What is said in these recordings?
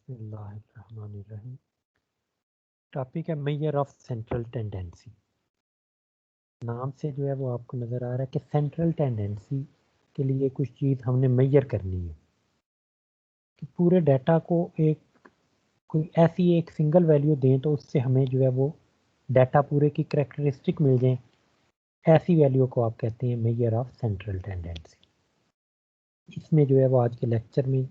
बिस्मिल्लाहिर्रहमानिर्रहीम। टॉपिक है major of central tendency. नाम से जो है वो आपको नज़र आ रहा है कि सेंट्रल टेंडेंसी के लिए कुछ चीज़ हमने मेजर करनी है कि पूरे डाटा को एक कोई ऐसी एक सिंगल वैल्यू दें तो उससे हमें जो है वो डाटा पूरे की करेक्टरिस्टिक मिल जाए। ऐसी वैल्यू को आप कहते हैं मेजर ऑफ सेंट्रल टेंडेंसी। इसमें जो है वो आज के लेक्चर में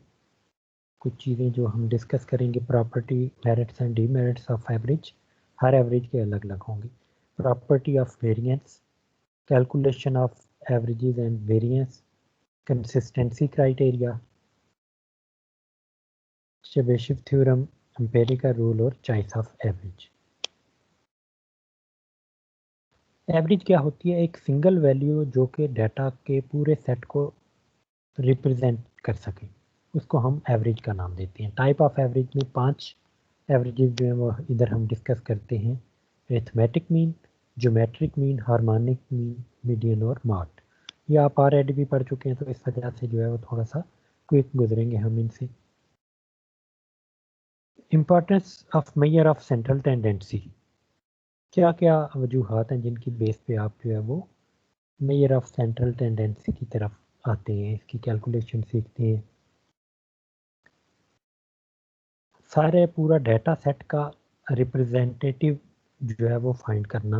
कुछ चीज़ें जो हम डिस्कस करेंगे, property, merits and demerits of average. Her average के अलग अलग होंगे। Property of variance, calculation of averages and variance, consistency criteria, Chebyshev theorem, empirical rule और चॉइस ऑफ एवरेज। एवरेज क्या होती है? एक सिंगल वैल्यू जो कि डाटा के पूरे सेट को रिप्रेजेंट कर सके, उसको हम एवरेज का नाम देते हैं। टाइप ऑफ एवरेज में 5 एवरेजेस जो है वो इधर हम डिस्कस करते हैं। Arithmetic mean, geometric mean, harmonic mean, median और मॉड। ये आप ऑलरेडी भी पढ़ चुके हैं, तो इस वजह से जो है वो थोड़ा सा क्विक गुजरेंगे हम इनसे। Importance of major of central tendency. क्या क्या वजूहात हैं जिनकी बेस पे आप जो है वो मेजर ऑफ सेंट्रल टेंडेंसी की तरफ आते हैं, इसकी कैलकुलेशन सीखते हैं। सारे पूरा डाटा सेट का रिप्रेजेंटेटिव जो है वो फाइंड करना,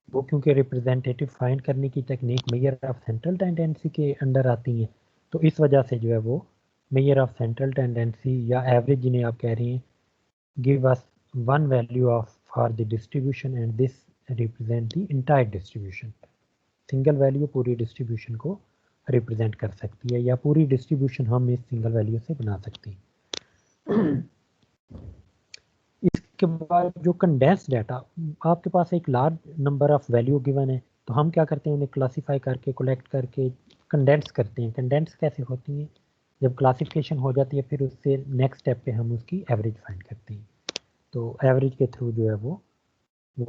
वो क्योंकि रिप्रेजेंटेटिव फाइंड करने की technique major of central tendency के अंडर आती है, तो इस वजह से जो है वो मेजर ऑफ सेंट्रल टेंडेंसी या एवरेज जिन्हें आप कह रहे हैं, give us one value of for the distribution and this represent the entire distribution. Single value पूरी डिस्ट्रीब्यूशन को रिप्रेजेंट कर सकती है, या पूरी डिस्ट्रीब्यूशन हम इस सिंगल वैल्यू से बना सकते हैं। इसके बाद जो कंडेंस डाटा, आपके पास एक large number of value given है, तो हम क्या करते हैं, उन्हें क्लासीफाई करके, कलेक्ट करके कंडेंस करते हैं। कंडेंस कैसे होती है? जब क्लासिफिकेशन हो जाती है, फिर उससे नेक्स्ट स्टेप पे हम उसकी एवरेज फाइंड करते हैं। तो एवरेज के थ्रू जो है वो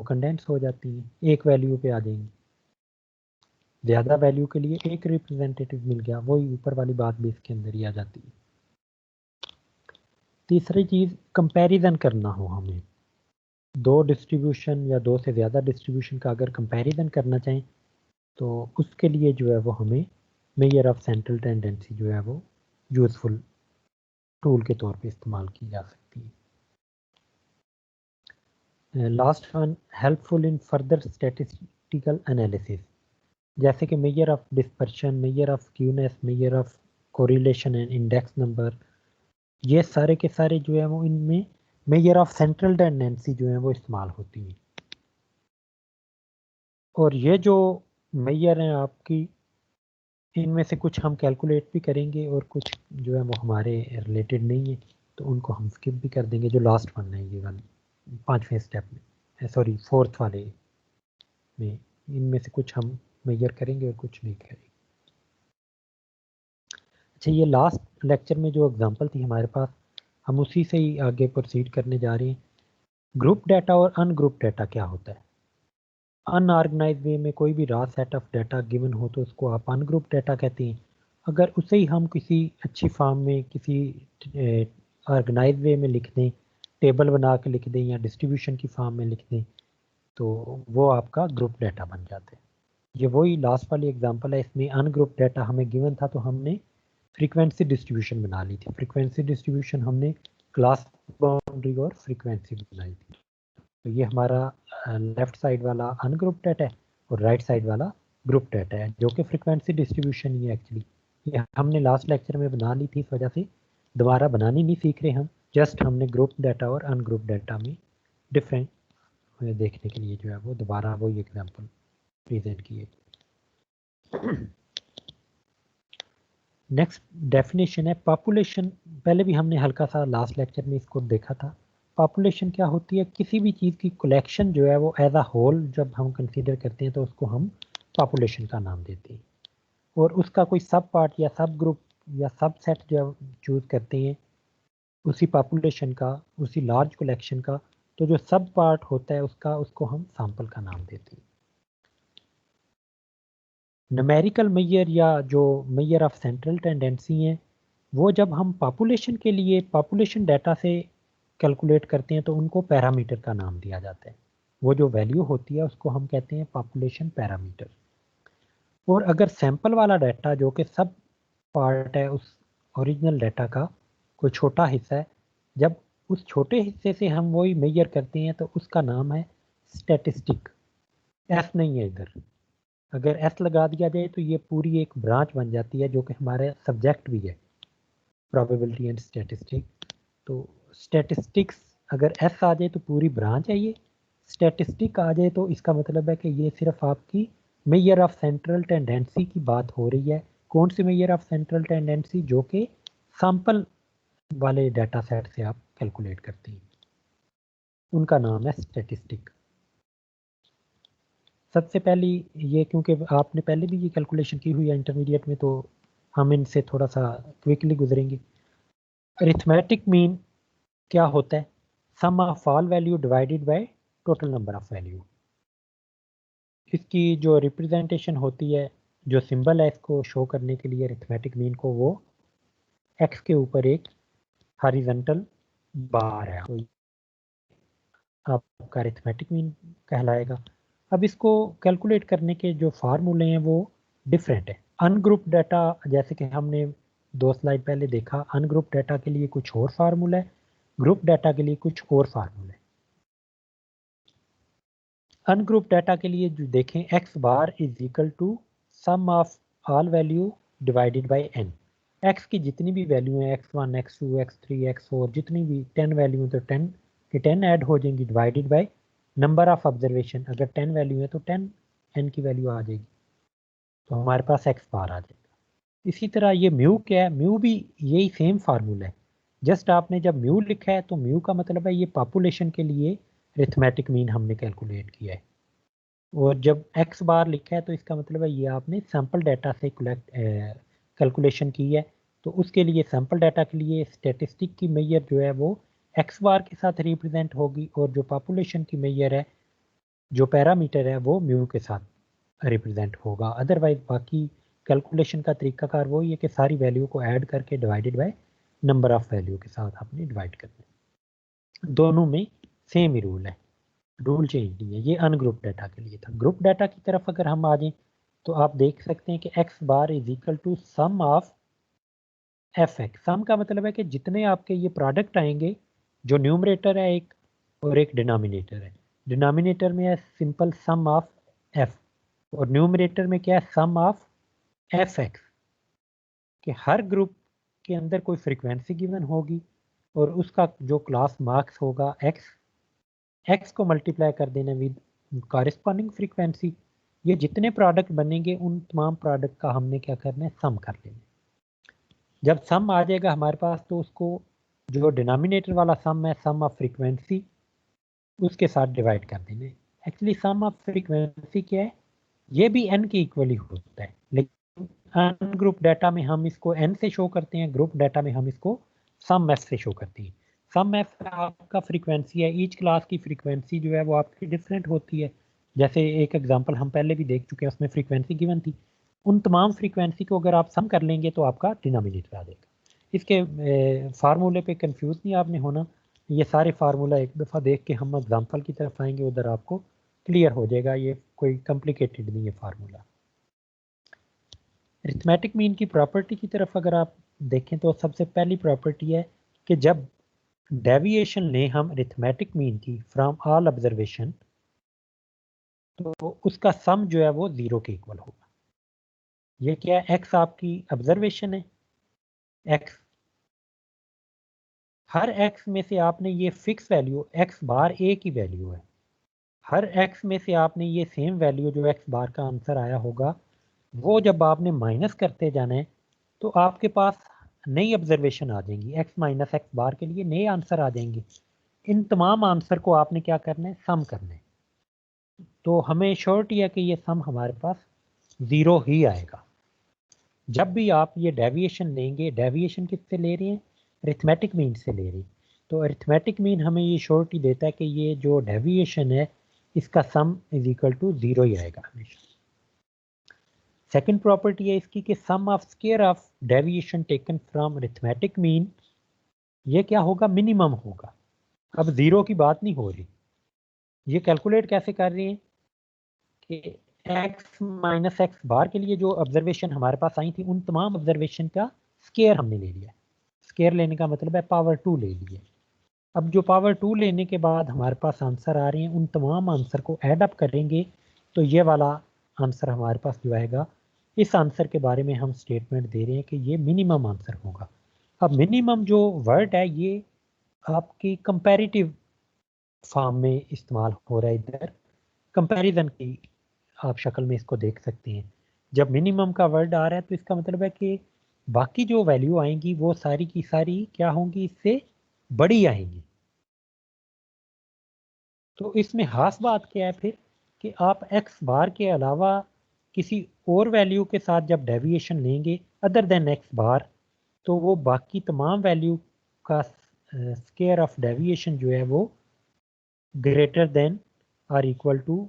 कंडेंस हो जाती है, एक वैल्यू पे आ जाएंगी। ज़्यादा वैल्यू के लिए एक रिप्रेजेंटेटिव मिल गया, वही ऊपर वाली बात भी इसके अंदर ही आ जाती है। तीसरी चीज़, कंपैरिजन करना हो हमें, दो डिस्ट्रीब्यूशन या दो से ज़्यादा डिस्ट्रीब्यूशन का अगर कंपैरिजन करना चाहें, तो उसके लिए जो है वो हमें मेजर ऑफ सेंट्रल टेंडेंसी जो है वो यूज़फुल टूल के तौर पे इस्तेमाल की जा सकती है। Last one, helpful in further statistical analysis, जैसे कि measure of dispersion, measure of skewness, measure of correlation and index number. ये सारे के सारे जो है वो इनमें मेजर ऑफ सेंट्रल टेंडेंसी जो है वो इस्तेमाल होती है। और ये जो मेजर हैं आपकी, इनमें से कुछ हम कैलकुलेट भी करेंगे और कुछ जो है वो हमारे रिलेटेड नहीं है, तो उनको हम स्किप भी कर देंगे। जो लास्ट वन है ये वाली 5वें स्टेप में, सॉरी 4th वाले में, इनमें से कुछ हम मेजर करेंगे और कुछ नहीं करेंगे। अच्छा, ये लास्ट लेक्चर में जो एग्जांपल थी हमारे पास, हम उसी से ही आगे प्रोसीड करने जा रहे हैं। ग्रुप डाटा और अनग्रुप डाटा क्या होता है? अनऑर्गेनाइज वे में कोई भी raw set of data given हो तो उसको आप अनग्रुप डाटा कहते हैं। अगर उसे ही हम किसी अच्छी फॉर्म में, किसी ऑर्गेनाइज वे में लिख दें, टेबल बना के लिख दें या डिस्ट्रीब्यूशन की फॉर्म में लिख दें, तो वो आपका ग्रुप डाटा बन जाता है। ये वही लास्ट वाली एग्जांपल है। इसमें अनग्रुप डाटा हमें गिवन था, तो हमने फ्रीक्वेंसी डिस्ट्रीब्यूशन बना ली थी। फ्रीक्वेंसी डिस्ट्रीब्यूशन हमने क्लास बाउंड्री और फ्रीक्वेंसी बनाई थी। तो ये हमारा लेफ्ट साइड वाला अनग्रुप डाटा है और राइट साइड वाला ग्रुप डाटा है, जो कि फ्रीक्वेंसी डिस्ट्रीब्यूशन ही है एक्चुअली। ये हमने लास्ट लेक्चर में बना ली थी, इस वजह से दोबारा बनानी नहीं सीख रहे हम। जस्ट हमने ग्रुप डाटा और अनग्रुप डाटा में डिफरेंट देखने के लिए जो है वो दोबारा वही एग्जाम्पल प्रेजेंट किए। नेक्स्ट डेफिनेशन है पॉपुलेशन। पहले भी हमने हल्का सा लास्ट लेक्चर में इसको देखा था। पॉपुलेशन क्या होती है? किसी भी चीज़ की कलेक्शन जो है वो एज अ होल जब हम कंसीडर करते हैं, तो उसको हम पॉपुलेशन का नाम देते हैं। और उसका कोई सब पार्ट या सब ग्रुप या सब सेट जो चूज करते हैं उसी पॉपुलेशन का, उसी लार्ज कलेक्शन का, तो जो सब पार्ट होता है उसका, उसको हम सैंपल का नाम देते हैं। न्यूमेरिकल मेजर या जो मेजर ऑफ सेंट्रल टेंडेंसी है, वो जब हम पॉपुलेशन के लिए पॉपुलेशन डाटा से कैलकुलेट करते हैं तो उनको पैरामीटर का नाम दिया जाता है। वो जो वैल्यू होती है उसको हम कहते हैं पॉपुलेशन पैरामीटर। और अगर सैंपल वाला डाटा जो कि सब पार्ट है उस ओरिजिनल डाटा का कोई छोटा हिस्सा है, जब उस छोटे हिस्से से हम वही मेजर करते हैं तो उसका नाम है स्टैटिस्टिक। एस नहीं है इधर, अगर एस लगा दिया जाए तो ये पूरी एक ब्रांच बन जाती है जो कि हमारे सब्जेक्ट भी है, प्रोबेबिलिटी एंड स्टैटिस्टिक। तो स्टैटिस्टिक्स अगर एस आ जाए तो पूरी ब्रांच है ये, स्टैटिस्टिक आ जाए तो इसका मतलब है कि ये सिर्फ आपकी मेजर ऑफ सेंट्रल टेंडेंसी की बात हो रही है। कौन सी मेजर ऑफ सेंट्रल टेंडेंसी? जो कि सैंपल वाले डाटा सेट से आप कैलकुलेट करते हैं, उनका नाम है स्टैटिस्टिक। सबसे पहली ये, क्योंकि आपने पहले भी ये कैलकुलेशन की हुई है इंटरमीडिएट में, तो हम इनसे थोड़ा सा क्विकली गुजरेंगे। अरिथमेटिक मीन क्या होता है? Sum of all value divided by total number of value. इसकी जो रिप्रेजेंटेशन होती है, जो सिंबल है इसको शो करने के लिए अरिथमेटिक मीन को, वो एक्स के ऊपर एक हॉरिजॉन्टल बार है, तो आपका अरिथमेटिक मीन कहलाएगा। अब इसको कैलकुलेट करने के जो फार्मूले हैं वो डिफरेंट है। अनग्रुप डाटा, जैसे कि हमने 2 स्लाइड पहले देखा, अनग्रुप डाटा के लिए कुछ और फार्मूला है, ग्रुप डाटा के लिए कुछ और फार्मूला है। अनग्रुप डाटा के लिए जो देखें, x bar is equal to sum of all value divided by n. X की जितनी भी वैल्यू है, x1 x2 x3 x4, जितनी भी 10 वैल्यू है तो 10 की 10 ऐड हो जाएंगी, divided by number of observation. अगर 10 वैल्यू है तो 10 n की वैल्यू आ जाएगी, तो हमारे पास x बार आ जाएगा। इसी तरह ये म्यू क्या है? म्यू भी यही सेम फार्मूला है, जस्ट आपने जब म्यू लिखा है तो म्यू का मतलब है ये पॉपुलेशन के लिए अरिथमेटिक मीन हमने कैलकुलेट किया है, और जब एक्स बार लिखा है तो इसका मतलब है ये आपने सैंपल डाटा से कैलकुलेशन की है। तो उसके लिए सैंपल डाटा के लिए स्टैटिस्टिक की मेजर जो है वो एक्स बार के साथ रिप्रेजेंट होगी, और जो पॉपुलेशन की मेजर है, जो पैरामीटर है, वो म्यू के साथ रिप्रेजेंट होगा। अदरवाइज बाकी कैलकुलेशन का तरीकाकार वही है कि सारी वैल्यू को ऐड करके divided by number of value के साथ आपने डिवाइड करना है। दोनों में सेम ही रूल है, रूल चेंज नहीं है। ये अनग्रुप डाटा के लिए था। ग्रुप डाटा की तरफ अगर हम आ जाएं तो आप देख सकते हैं कि X bar is equal to sum of F X. Sum का मतलब है कि जितने आपके ये प्रोडक्ट आएंगे, जो न्यूमरेटर है एक और एक डिनोमिनेटर है, डिनोमिनेटर में है सिंपल सम ऑफ एफ, और न्यूमरेटर में क्या है? Sum of F x. कि हर ग्रुप के अंदर कोई फ्रीक्वेंसी गिवन होगी और उसका जो क्लास मार्क्स होगा एक्स, एक्स को मल्टीप्लाई कर देना विद कॉरेस्पॉन्डिंग फ्रीक्वेंसी। ये जितने प्रोडक्ट बनेंगे उन तमाम प्रोडक्ट का हमने क्या करना है? सम कर लेना। जब सम आ जाएगा हमारे पास तो उसको जो डिनोमिनेटर वाला सम है, सम ऑफ फ्रीक्वेंसी, उसके साथ डिवाइड कर देना है। एक्चुअली सम ऑफ फ्रीक्वेंसी क्या है? ये भी एन के इक्वली होता है, लेकिन अनग्रुप डाटा में हम इसको एन से शो करते हैं, ग्रुप डाटा में हम इसको सम एफ से शो करते हैं। सम एफ आपका फ्रीक्वेंसी है, ईच क्लास की फ्रीक्वेंसी जो है वो आपकी डिफरेंट होती है। जैसे एक एग्जांपल हम पहले भी देख चुके हैं, उसमें फ्रीक्वेंसी गिवन थी। उन तमाम फ्रीक्वेंसी को अगर आप सम कर लेंगे तो आपका डिनोमिनेटर आ जाएगा। इसके फार्मूले पे कंफ्यूज नहीं आपने होना, ये सारे फार्मूला एक दफ़ा देख के हम एग्जांपल की तरफ आएंगे, उधर आपको क्लियर हो जाएगा। ये कोई कॉम्प्लिकेटेड नहीं है फार्मूला। अरिथमेटिक मीन की प्रॉपर्टी की तरफ अगर आप देखें तो सबसे पहली प्रॉपर्टी है कि जब डेविएशन लें हम अरिथमेटिक मीन की फ्रॉम ऑल ऑब्जर्वेशन, तो उसका सम जो है वो 0 के इक्वल होगा। ये क्या है? एक्स आपकी ऑब्जर्वेशन है, एक्स, हर एक्स में से आपने ये फिक्स वैल्यू, एक्स बार ए की वैल्यू है, हर एक्स में से आपने ये सेम वैल्यू जो एक्स बार का आंसर आया होगा, वो जब आपने माइनस करते जाना है तो आपके पास नई ऑब्जर्वेशन आ जाएंगी, एक्स माइनस एक्स बार के लिए नए आंसर आ जाएंगे। इन तमाम आंसर को आपने क्या करना है? सम करना है। तो हमें श्योरिटी है कि ये सम हमारे पास 0 ही आएगा। जब भी आप ये डेविएशन लेंगे, डेविएशन किससे ले रहे हैं? अरिथमेटिक मीन से ले रहे हैं। तो अरिथमेटिक मीन हमें ये श्योरिटी देता है कि ये जो डेविएशन है इसका सम इज इक्वल टू 0 ही आएगा हमेशा। सेकंड प्रॉपर्टी है इसकी कि sum of square of deviation taken from arithmetic mean, ये क्या होगा, मिनिमम होगा। अब जीरो की बात नहीं हो रही। ये कैलकुलेट कैसे कर रही है कि x माइनस एक्स बार के लिए जो ऑब्जर्वेशन हमारे पास आई थी उन तमाम ऑब्जर्वेशन का स्केयर हमने ले लिया। स्केयर लेने का मतलब है पावर 2 ले लिए। अब जो पावर 2 लेने के बाद हमारे पास आंसर आ रहे हैं, उन तमाम आंसर को ऐड अप करेंगे तो ये वाला आंसर हमारे पास जो आएगा, इस आंसर के बारे में हम स्टेटमेंट दे रहे हैं कि ये मिनिमम आंसर होगा। अब मिनिमम जो वर्ड है ये आपकी कंपैरेटिव फॉर्म में इस्तेमाल हो रहा है। इधर कंपैरिजन की आप शक्ल में इसको देख सकते हैं। जब मिनिमम का वर्ड आ रहा है तो इसका मतलब है कि बाकी जो वैल्यू आएंगी वो सारी की सारी क्या होंगी, इससे बड़ी आएंगी। तो इसमें खास बात क्या है फिर कि आप एक्स बार के अलावा किसी और वैल्यू के साथ जब डेविएशन लेंगे अदर देन एक्स बार, तो वो बाकी तमाम वैल्यू का स्क्वायर ऑफ डेविएशन जो है वो ग्रेटर देन और इक्वल टू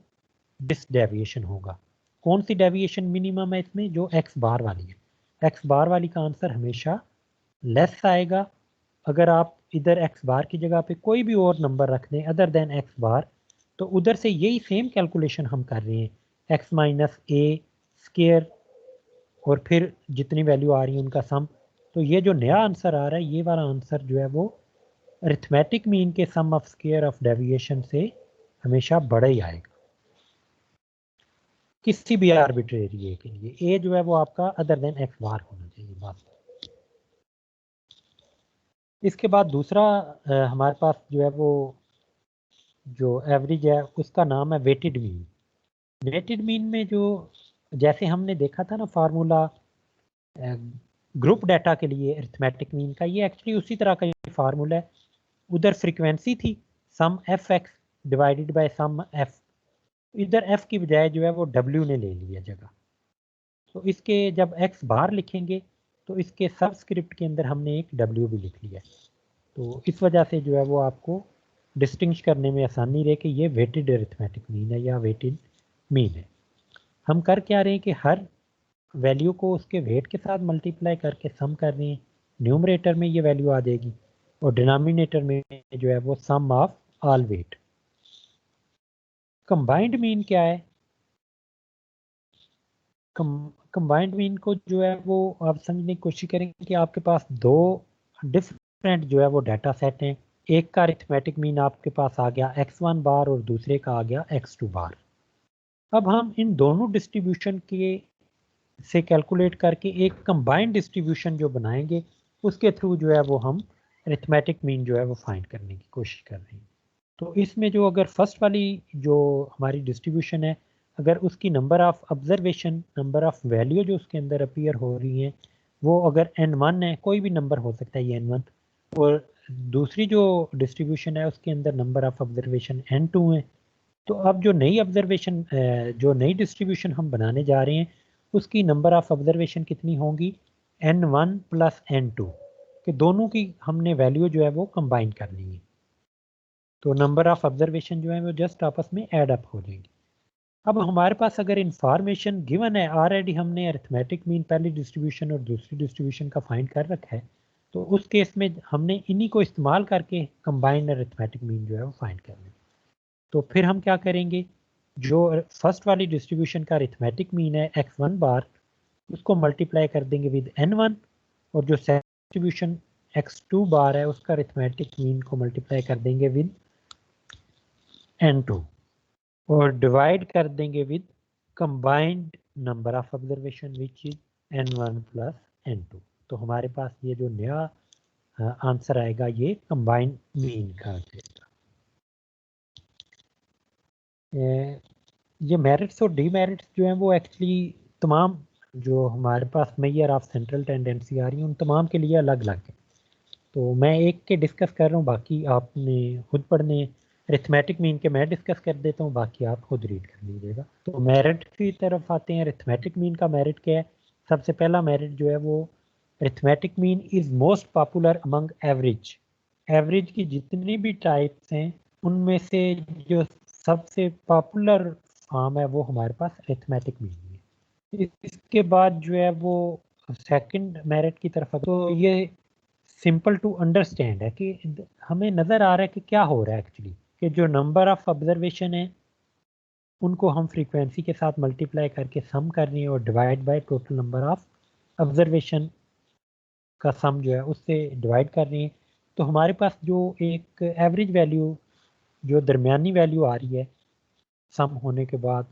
दिस डेविएशन होगा। कौन सी डेविएशन मिनिमम है इसमें, जो एक्स बार वाली है। एक्स बार वाली का आंसर हमेशा लेस आएगा। अगर आप इधर एक्स बार की जगह पे कोई भी और नंबर रख दें अदर देन एक्स बार, तो उधर से यही सेम कैलकुलेशन हम कर रहे हैं, एक्स माइनस ए स्केयर और फिर जितनी वैल्यू आ रही है उनका सम। तो ये जो नया आंसर आ रहा है, ये वाला आंसर जो है वो अरिथमेटिक मीन के सम ऑफ स्क्वायर ऑफ डेविएशन से हमेशा बड़ा ही आएगा किसी भी आर्बिट्रेरी ए के लिए। ए जो है वो आपका अदर देन एक्स बार होना चाहिए बस। इसके बाद दूसरा हमारे पास जो है वो जो एवरेज है उसका नाम है वेटेड मीन। वेटेड मीन में जो जैसे हमने देखा था ना फार्मूला ग्रुप डाटा के लिए अरिथमेटिक मीन का, ये एक्चुअली उसी तरह का ये फार्मूला है। उधर फ्रीक्वेंसी थी sum F X divided by sum F, इधर एफ की बजाय जो है वो डब्ल्यू ने ले लिया जगह। तो इसके जब एक्स बार लिखेंगे तो इसके सबस्क्रिप्ट के अंदर हमने एक डब्ल्यू भी लिख लिया। तो इस वजह से जो है वो आपको डिस्टिंग्विश करने में आसानी रहे कि ये वेटेड अरिथमेटिक मीन है या वेटेड मीन है। हम कर क्या रहे हैं कि हर वैल्यू को उसके वेट के साथ मल्टीप्लाई करके सम कर रहे हैं। न्यूमरेटर में ये वैल्यू आ जाएगी और डिनोमिनेटर में जो है वो sum of all weight. Combined mean क्या है, कंबाइंड मीन को जो है वो आप समझने की कोशिश करेंगे कि आपके पास दो डिफरेंट जो है वो डाटा सेट हैं। एक का अरिथमेटिक मीन आपके पास आ गया x1 बार और दूसरे का आ गया x2 बार। अब हम इन दोनों डिस्ट्रीब्यूशन के से कैलकुलेट करके एक कंबाइंड डिस्ट्रीब्यूशन जो बनाएंगे उसके थ्रू जो है वो हम अरिथमेटिक मीन जो है वो फाइंड करने की कोशिश कर रहे हैं। तो इसमें जो अगर फर्स्ट वाली जो हमारी डिस्ट्रीब्यूशन है, अगर उसकी number of observation, number of value जो उसके अंदर अपीयर हो रही हैं वो अगर n1 है, कोई भी नंबर हो सकता है ये n1, और दूसरी जो डिस्ट्रीब्यूशन है उसके अंदर नंबर ऑफ ऑब्जर्वेशन n2 है, तो अब जो नई ऑब्जर्वेशन जो नई डिस्ट्रीब्यूशन हम बनाने जा रहे हैं उसकी नंबर ऑफ ऑब्जर्वेशन कितनी होंगी, n1 प्लस n2, कि दोनों की हमने वैल्यू जो है वो कंबाइन करनी है। तो नंबर ऑफ ऑब्जर्वेशन जो है वो जस्ट आपस में ऐड अप हो जाएंगे। अब हमारे पास अगर इंफॉर्मेशन गिवन है ऑलरेडी, हमने अरिथमेटिक मीन पहली डिस्ट्रीब्यूशन और दूसरी डिस्ट्रीब्यूशन का फाइंड कर रखा है, तो उस केस में हमने इन्हीं को इस्तेमाल करके कंबाइंड अरिथमेटिक मीन जो है वो फाइंड करना है। तो फिर हम क्या करेंगे, जो फर्स्ट वाली डिस्ट्रीब्यूशन का अरिथमेटिक मीन है x1 बार, उसको मल्टीप्लाई कर देंगे विद n1, और जो सेकंड डिस्ट्रीब्यूशन x2 बार है उसका अरिथमेटिक मीन को मल्टीप्लाई कर देंगे विद n2 और डिवाइड कर देंगे with combined number of observation which is n1 plus n2। तो हमारे पास ये जो नया आंसर आएगा ये कंबाइंड मीन का आएगा। ये मेरिट्स और डीमेरिट्स जो हैं वो एक्चुअली तमाम जो हमारे पास मेजर ऑफ सेंट्रल टेंडेंसी आ रही है उन तमाम के लिए अलग अलग है। तो मैं एक के डिस्कस कर रहा हूँ, बाकी आपने खुद पढ़ने। अरिथमेटिक मीन के मैं डिस्कस कर देता हूँ, बाकी आप खुद रीड कर लीजिएगा। तो मेरिट की तरफ आते हैं। अरिथमेटिक मीन का मेरिट क्या है, सबसे पहला मेरिट जो है वो arithmetic mean is most popular among average. Average की जितनी भी टाइप्स हैं उनमें से जो सबसे पॉपुलर फॉर्म है वो हमारे पास अरिथमेटिक मीन है। इसके बाद जो है वो सेकंड मेरिट की तरफ, तो ये सिंपल टू अंडरस्टैंड है कि हमें नज़र आ रहा है कि क्या हो रहा है एक्चुअली, कि जो नंबर ऑफ ऑब्जर्वेशन है उनको हम फ्रीक्वेंसी के साथ मल्टीप्लाई करके सम कर रहे हैं और divide by total number of observation का सम जो है उससे डिवाइड कर रहे हैं। तो हमारे पास जो एक एवरेज वैल्यू, जो दरमियानी वैल्यू आ रही है सम होने के बाद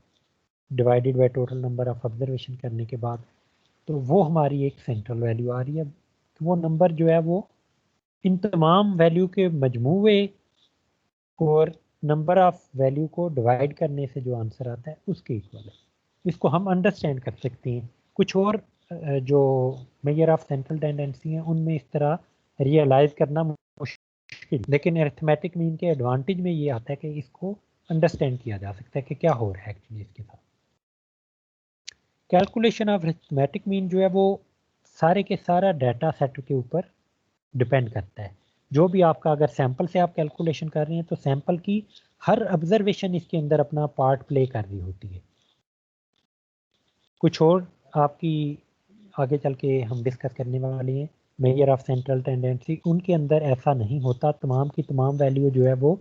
divided by total number of observation करने के बाद, तो वो हमारी एक सेंट्रल वैल्यू आ रही है। तो वो नंबर जो है वो इन तमाम वैल्यू के मजमूए और नंबर ऑफ वैल्यू को डिवाइड करने से जो आंसर आता है उसके इक्वल है। इसको हम अंडरस्टैंड कर सकते हैं। कुछ और जो मेजर ऑफ सेंट्रल टेंडेंसी हैं उनमें इस तरह रियलाइज करना मुश्किल, लेकिन अरिथमेटिक मीन के एडवांटेज में ये आता है कि इसको अंडरस्टैंड किया जा सकता है कि क्या हो रहा है एक्चुअली इसके साथ। कैलकुलेशन ऑफ अरिथमेटिक मीन जो है वो सारे के सारा डाटा सेट के ऊपर डिपेंड करता है। जो भी आपका, अगर सैंपल से आप कैलकुलेशन कर रहे हैं तो सैंपल की हर ऑब्जर्वेशन इसके अंदर अपना पार्ट प्ले कर रही होती है। कुछ और आपकी आगे चल के हम डिस्कस करने वाले हैं मेजर ऑफ सेंट्रल टेंडेंसी, उनके अंदर ऐसा नहीं होता। तमाम की तमाम वैल्यू जो है वो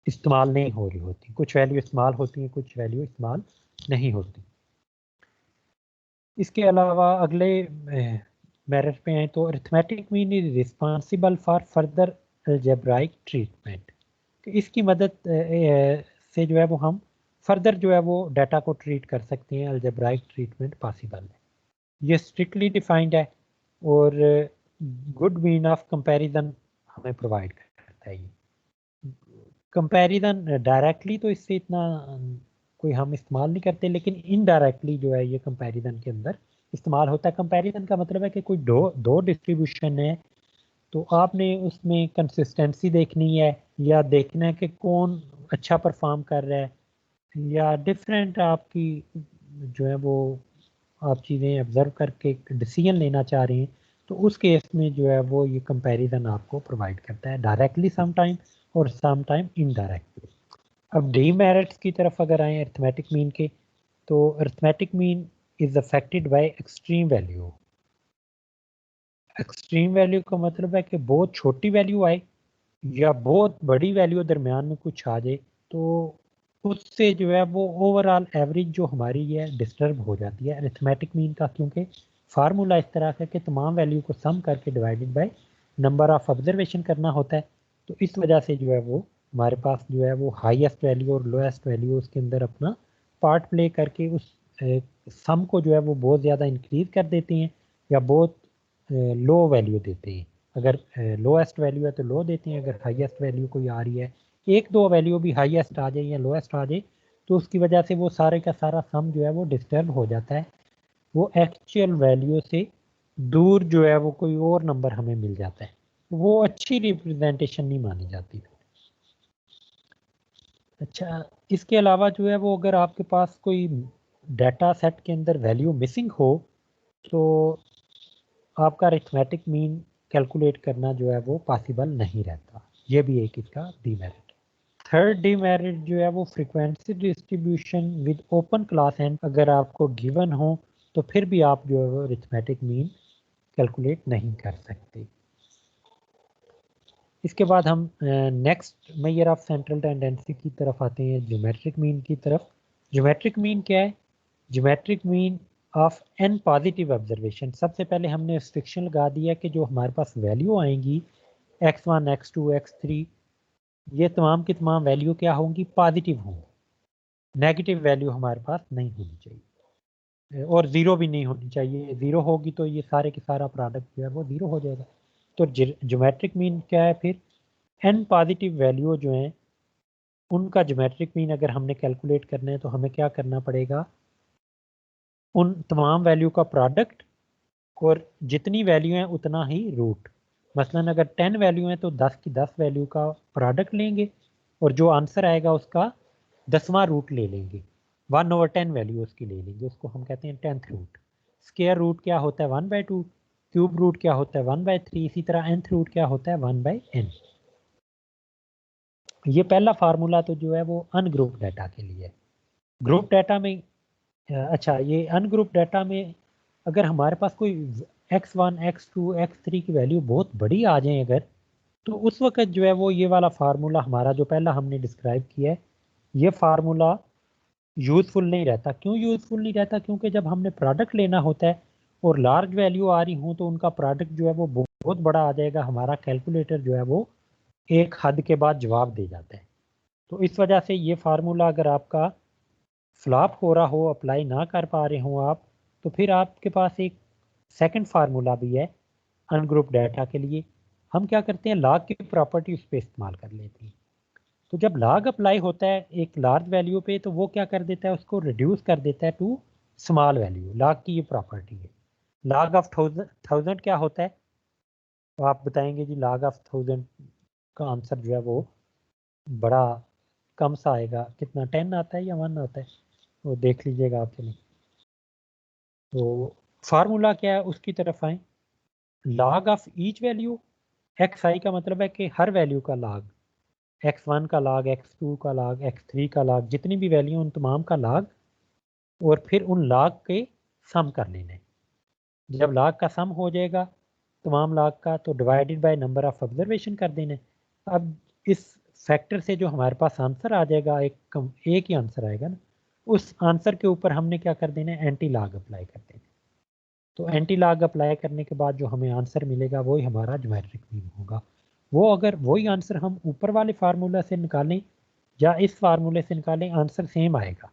इस्तेमाल नहीं हो रही होती, कुछ वैल्यू इस्तेमाल होती हैं, कुछ वैल्यू इस्तेमाल नहीं होती। इसके अलावा अगले मेरिट पे हैं तो arithmetic mean is responsible for further algebraic treatment. इसकी मदद से जो है वो हम फर्दर जो है वो डाटा को ट्रीट कर सकते हैं, अलजेब्राइक ट्रीटमेंट पॉसिबल है। ये स्ट्रिक्टली डिफाइंड है और गुड मीन ऑफ कंपैरिजन हमें प्रोवाइड करता है। ये कंपैरिजन डायरेक्टली तो इससे इतना कोई हम इस्तेमाल नहीं करते, लेकिन इनडायरेक्टली जो है ये कंपैरिजन के अंदर इस्तेमाल होता है। कंपैरिजन का मतलब है कि कोई दो डिस्ट्रीब्यूशन है तो आपने उसमें कंसिस्टेंसी देखनी है या देखना है कि कौन अच्छा परफॉर्म कर रहा है, या डिफरेंट आपकी जो है वो आप चीज़ें ऑब्जर्व करके डिसीजन लेना चाह रहे हैं, तो उस केस में जो है वो ये कंपैरिजन आपको प्रोवाइड करता है डायरेक्टली सम टाइम और सम टाइम इनडायरेक्टली। अब डीमेरिट्स की तरफ अगर आए अरिथमेटिक मीन के, तो arithmetic mean is affected by extreme value. Extreme value का मतलब है कि बहुत छोटी वैल्यू आए या बहुत बड़ी वैल्यू दरमियान में कुछ आ जाए, तो उससे जो है वो ओवरऑल एवरेज जो हमारी है डिस्टर्ब हो जाती है अरिथमेटिक मीन का, क्योंकि फार्मूला इस तरह का कि तमाम वैल्यू को सम करके divided by number of observation करना होता है। तो इस वजह से जो है वो हमारे पास जो है वो हाईएस्ट वैल्यू और लोएस्ट वैल्यू उसके अंदर अपना पार्ट प्ले करके उस सम को जो है वो बहुत ज़्यादा इंक्रीज कर देते हैं या बहुत लो वैल्यू देते हैं। अगर लोएस्ट वैल्यू है तो लो देते हैं, अगर हाईएस्ट वैल्यू कोई आ रही है, एक दो वैल्यू भी हाईएस्ट आ जाए या लोएस्ट आ जाए, तो उसकी वजह से वो सारे का सारा सम जो है वो डिस्टर्ब हो जाता है। वो एक्चुअल वैल्यू से दूर जो है वो कोई और नंबर हमें मिल जाता है, वो अच्छी रिप्रेजेंटेशन नहीं मानी जाती। अच्छा, इसके अलावा जो है वो अगर आपके पास कोई डाटा सेट के अंदर वैल्यू मिसिंग हो तो आपका अरिथमेटिक मीन कैलकुलेट करना जो है वो पॉसिबल नहीं रहता। ये भी एक इसका डीमेरिट। थर्ड डीमेरिट जो है वो frequency distribution with open class and अगर आपको गिवन हो तो फिर भी आप जो है वो अरिथमेटिक मीन कैलकुलेट नहीं कर सकते। इसके बाद हम next major of central tendency की तरफ आते हैं, ज्योमेट्रिक मीन की तरफ। ज्योमेट्रिक मीन क्या है? Geometric mean of n positive observation. सबसे पहले हमने रिस्ट्रिक्शन लगा दिया कि जो हमारे पास वैल्यू आएंगी x1 x2 x3, ये तमाम की तमाम वैल्यू क्या होंगी? पॉजिटिव होंगी, नेगेटिव वैल्यू हमारे पास नहीं होनी चाहिए और ज़ीरो भी नहीं होनी चाहिए। ज़ीरो होगी तो ये सारे के सारा प्रोडक्ट जो है वो ज़ीरो हो जाएगा। तो ज्योमेट्रिक मीन क्या है फिर? एन पॉजिटिव वैल्यू जो हैं उनका ज्योमेट्रिक मीन अगर हमने कैलकुलेट करना है तो हमें क्या करना पड़ेगा? उन तमाम वैल्यू का प्रोडक्ट और जितनी वैल्यू है उतना ही रूट। मसलन अगर 10 वैल्यू है तो 10 की 10 वैल्यू का प्रोडक्ट लेंगे और जो आंसर आएगा उसका 10वां रूट ले लेंगे। 1/10 वैल्यू उसकी ले लेंगे, उसको हम कहते हैं 10th रूट। स्क्वायर रूट क्या होता है? 1/2। क्यूब रूट क्या होता है? 1/3। इसी तरह nth रूट क्या होता है? 1/n। ये पहला फार्मूला तो जो है वो अनग्रुप डाटा के लिए है। ग्रुप डाटा में अच्छा, ये अनग्रुप डाटा में अगर हमारे पास कोई x1 x2 x3 की वैल्यू बहुत बड़ी आ जाए अगर, तो उस वक्त जो है वो ये वाला फार्मूला हमारा जो पहला हमने डिस्क्राइब किया है, ये फार्मूला यूज़फुल नहीं रहता। क्यों यूज़फुल नहीं रहता? क्योंकि जब हमने प्रोडक्ट लेना होता है और लार्ज वैल्यू आ रही हो तो उनका प्रोडक्ट जो है वो बहुत बड़ा आ जाएगा, हमारा कैलकुलेटर जो है वो एक हद के बाद जवाब दे जाता है। तो इस वजह से ये फार्मूला अगर आपका फ्लॉप हो रहा हो, अप्लाई ना कर पा रहे हो आप, तो फिर आपके पास एक सेकंड फार्मूला भी है अनग्रुप डाटा के लिए। हम क्या करते हैं, लॉग की प्रॉपर्टी उस पर इस्तेमाल कर लेते हैं। तो जब लॉग अप्लाई होता है एक लार्ज वैल्यू पे, तो वो क्या कर देता है, उसको रिड्यूस कर देता है टू स्मॉल वैल्यू। लॉग की ये प्रॉपर्टी है। लॉग ऑफ थाउजेंड क्या होता है, तो आप बताएंगे जी लॉग ऑफ थाउजेंड का आंसर जो है वो बड़ा कम सा आएगा, कितना 10 आता है या 1 आता है, वो देख लीजिएगा आप। चलिए, तो फार्मूला क्या है उसकी तरफ आए। Log of each value, X I का मतलब है कि हर वैल्यू का लॉग, x1 का लॉग, x2 का लॉग, x3 का लॉग, जितनी भी वैल्यू उन तमाम का लॉग, और फिर उन लॉग के सम कर लेने। जब लॉग का सम हो जाएगा तमाम लॉग का, तो divided by number of observation कर देने। अब इस फैक्टर से जो हमारे पास आंसर आ जाएगा, एक ही आंसर आएगा ना, उस आंसर के ऊपर हमने क्या कर देना है, एंटी लॉग अप्लाई कर देना। तो एंटी लॉग अप्लाई करने के बाद जो हमें आंसर मिलेगा वही हमारा ज्योमेट्रिक मीन होगा। वो अगर वही आंसर हम ऊपर वाले फार्मूला से निकालें या इस फार्मूले से निकालें, आंसर सेम आएगा।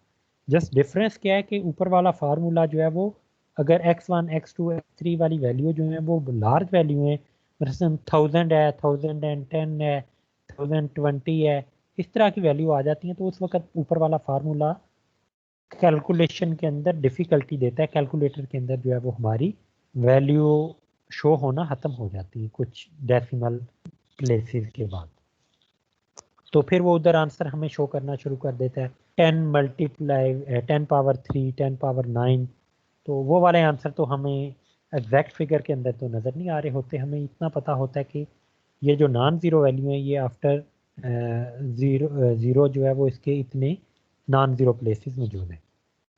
जस्ट डिफरेंस क्या है कि ऊपर वाला फार्मूला जो है वो अगर x1 x2 x3 वाली वैल्यू जो है वो लार्ज वैल्यू है, मतलब 1000 है, 1010 है, 1020 है, इस तरह की वैल्यू आ जाती है, तो उस वक्त ऊपर वाला फार्मूला कैलकुलेशन के अंदर डिफ़िकल्टी देता है। कैलकुलेटर के अंदर जो है वो हमारी वैल्यू शो होना ख़त्म हो जाती है कुछ डेसिमल प्लेसेस के बाद। तो फिर वो उधर आंसर हमें शो करना शुरू कर देता है 10 मल्टीप्लाई 10 पावर 3, 10 पावर 9। तो वो वाले आंसर तो हमें एग्जैक्ट फिगर के अंदर तो नज़र नहीं आ रहे होते। हमें इतना पता होता है कि ये जो नॉन ज़ीरो वैल्यू है ये आफ्टर ज़ीरो जो है वो इसके इतने नॉन ज़ीरो प्लेसेस मौजूद हैं।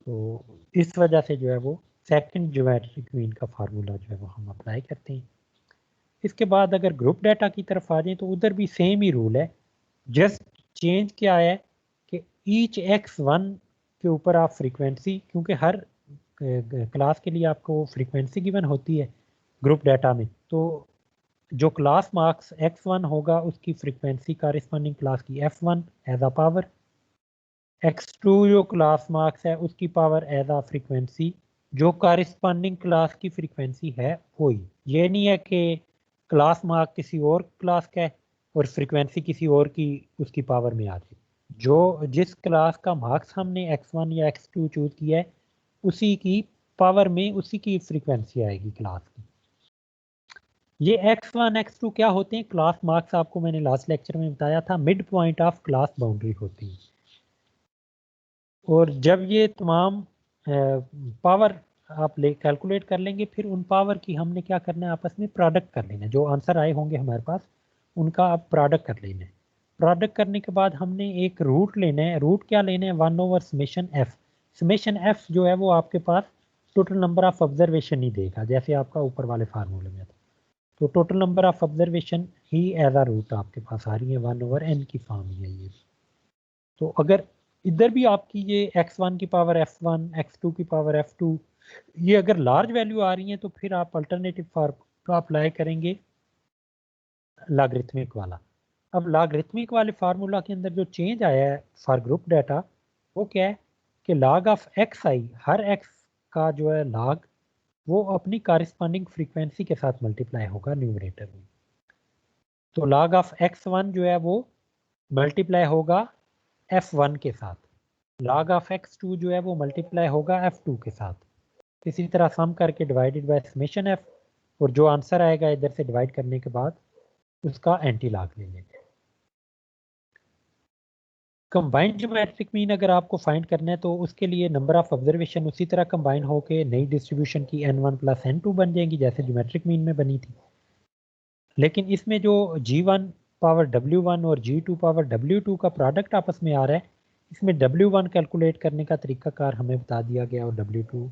तो इस वजह से जो है वो सेकंड ज्योमेट्रिक मीन का फार्मूला जो है वो हम अप्लाई करते हैं। इसके बाद अगर ग्रुप डाटा की तरफ आ जाए तो उधर भी सेम ही रूल है। जस्ट चेंज क्या है कि ईच x1 के ऊपर आप फ्रीक्वेंसी, क्योंकि हर क्लास के लिए आपको फ्रीक्वेंसी गिवन होती है ग्रुप डाटा में, तो जो क्लास मार्क्स x1 होगा उसकी फ्रीक्वेंसी कॉरिस्पॉन्डिंग क्लास की f1 as a power, x2 जो क्लास मार्क्स है उसकी पावर एज अ फ्रीक्वेंसी जो कॉरिस्पॉन्डिंग क्लास की फ्रीक्वेंसी है वही। ये नहीं है कि क्लास मार्क किसी और क्लास का है और फ्रीक्वेंसी किसी और की उसकी पावर में आ जाए। जो जिस क्लास का मार्क्स हमने x1 या x2 चूज किया है उसी की पावर में उसी की फ्रीक्वेंसी आएगी क्लास की। ये x1 x2 क्या होते हैं, क्लास मार्क्स आपको मैंने लास्ट लेक्चर में बताया था, mid point of class boundary होती है। और जब ये तमाम पावर आप ले कैलकुलेट कर लेंगे, फिर उन पावर की हमने क्या करना है, आपस में प्रोडक्ट कर लेना है। जो आंसर आए होंगे हमारे पास उनका आप प्रोडक्ट कर लेना है। प्रोडक्ट करने के बाद हमने एक रूट लेना है। रूट क्या लेना है, 1/समेशन f। समेशन f जो है वो आपके पास टोटल नंबर ऑफ ऑब्जर्वेशन ही देगा, जैसे आपका ऊपर वाले फार्मूले में था। तो टोटल नंबर ऑफ ऑब्जर्वेशन ही एज आ रूट आपके पास आ रही है, 1/n की फॉर्म ही है ये। तो अगर इधर भी आपकी ये x1 की पावर f1, x2 की पावर f2, ये अगर लार्ज वैल्यू आ रही है तो फिर आप अल्टरनेटिव फार्मूला अप्लाई करेंगे लॉगरिथमिक वाला। अब लॉगरिथमिक वाले फार्मूला के अंदर जो चेंज आया है फॉर ग्रुप डाटा, वो क्या है कि log of x I, her x का जो है log वो अपनी कॉरिस्पॉन्डिंग फ्रीक्वेंसी के साथ मल्टीप्लाई होगा न्यूमरेटर में। तो log ऑफ x1 जो है वो मल्टीप्लाई होगा f1 के साथ, log ऑफ x2 जो है वो मल्टीप्लाई होगा f2 के साथ। इसी तरह सम करके डिवाइडेड बाय समेशन f, और जो आंसर आएगा इधर से डिवाइड करने के बाद उसका एंटी लॉग ले लेंगे। कंबाइंड ज्योमेट्रिक मीन अगर आपको फाइंड करना है तो उसके लिए नंबर ऑफ ऑब्जर्वेशन उसी तरह कंबाइन होकर नई डिस्ट्रीब्यूशन की n1 + n2 बन जाएंगी जैसे ज्योमेट्रिक मीन में बनी थी। लेकिन इसमें जो g1 पावर w1 और g2 पावर w2 का प्रोडक्ट आपस में आ रहा है, इसमें W1 कैलकुलेट करने का तरीकाकार हमें बता दिया गया और W2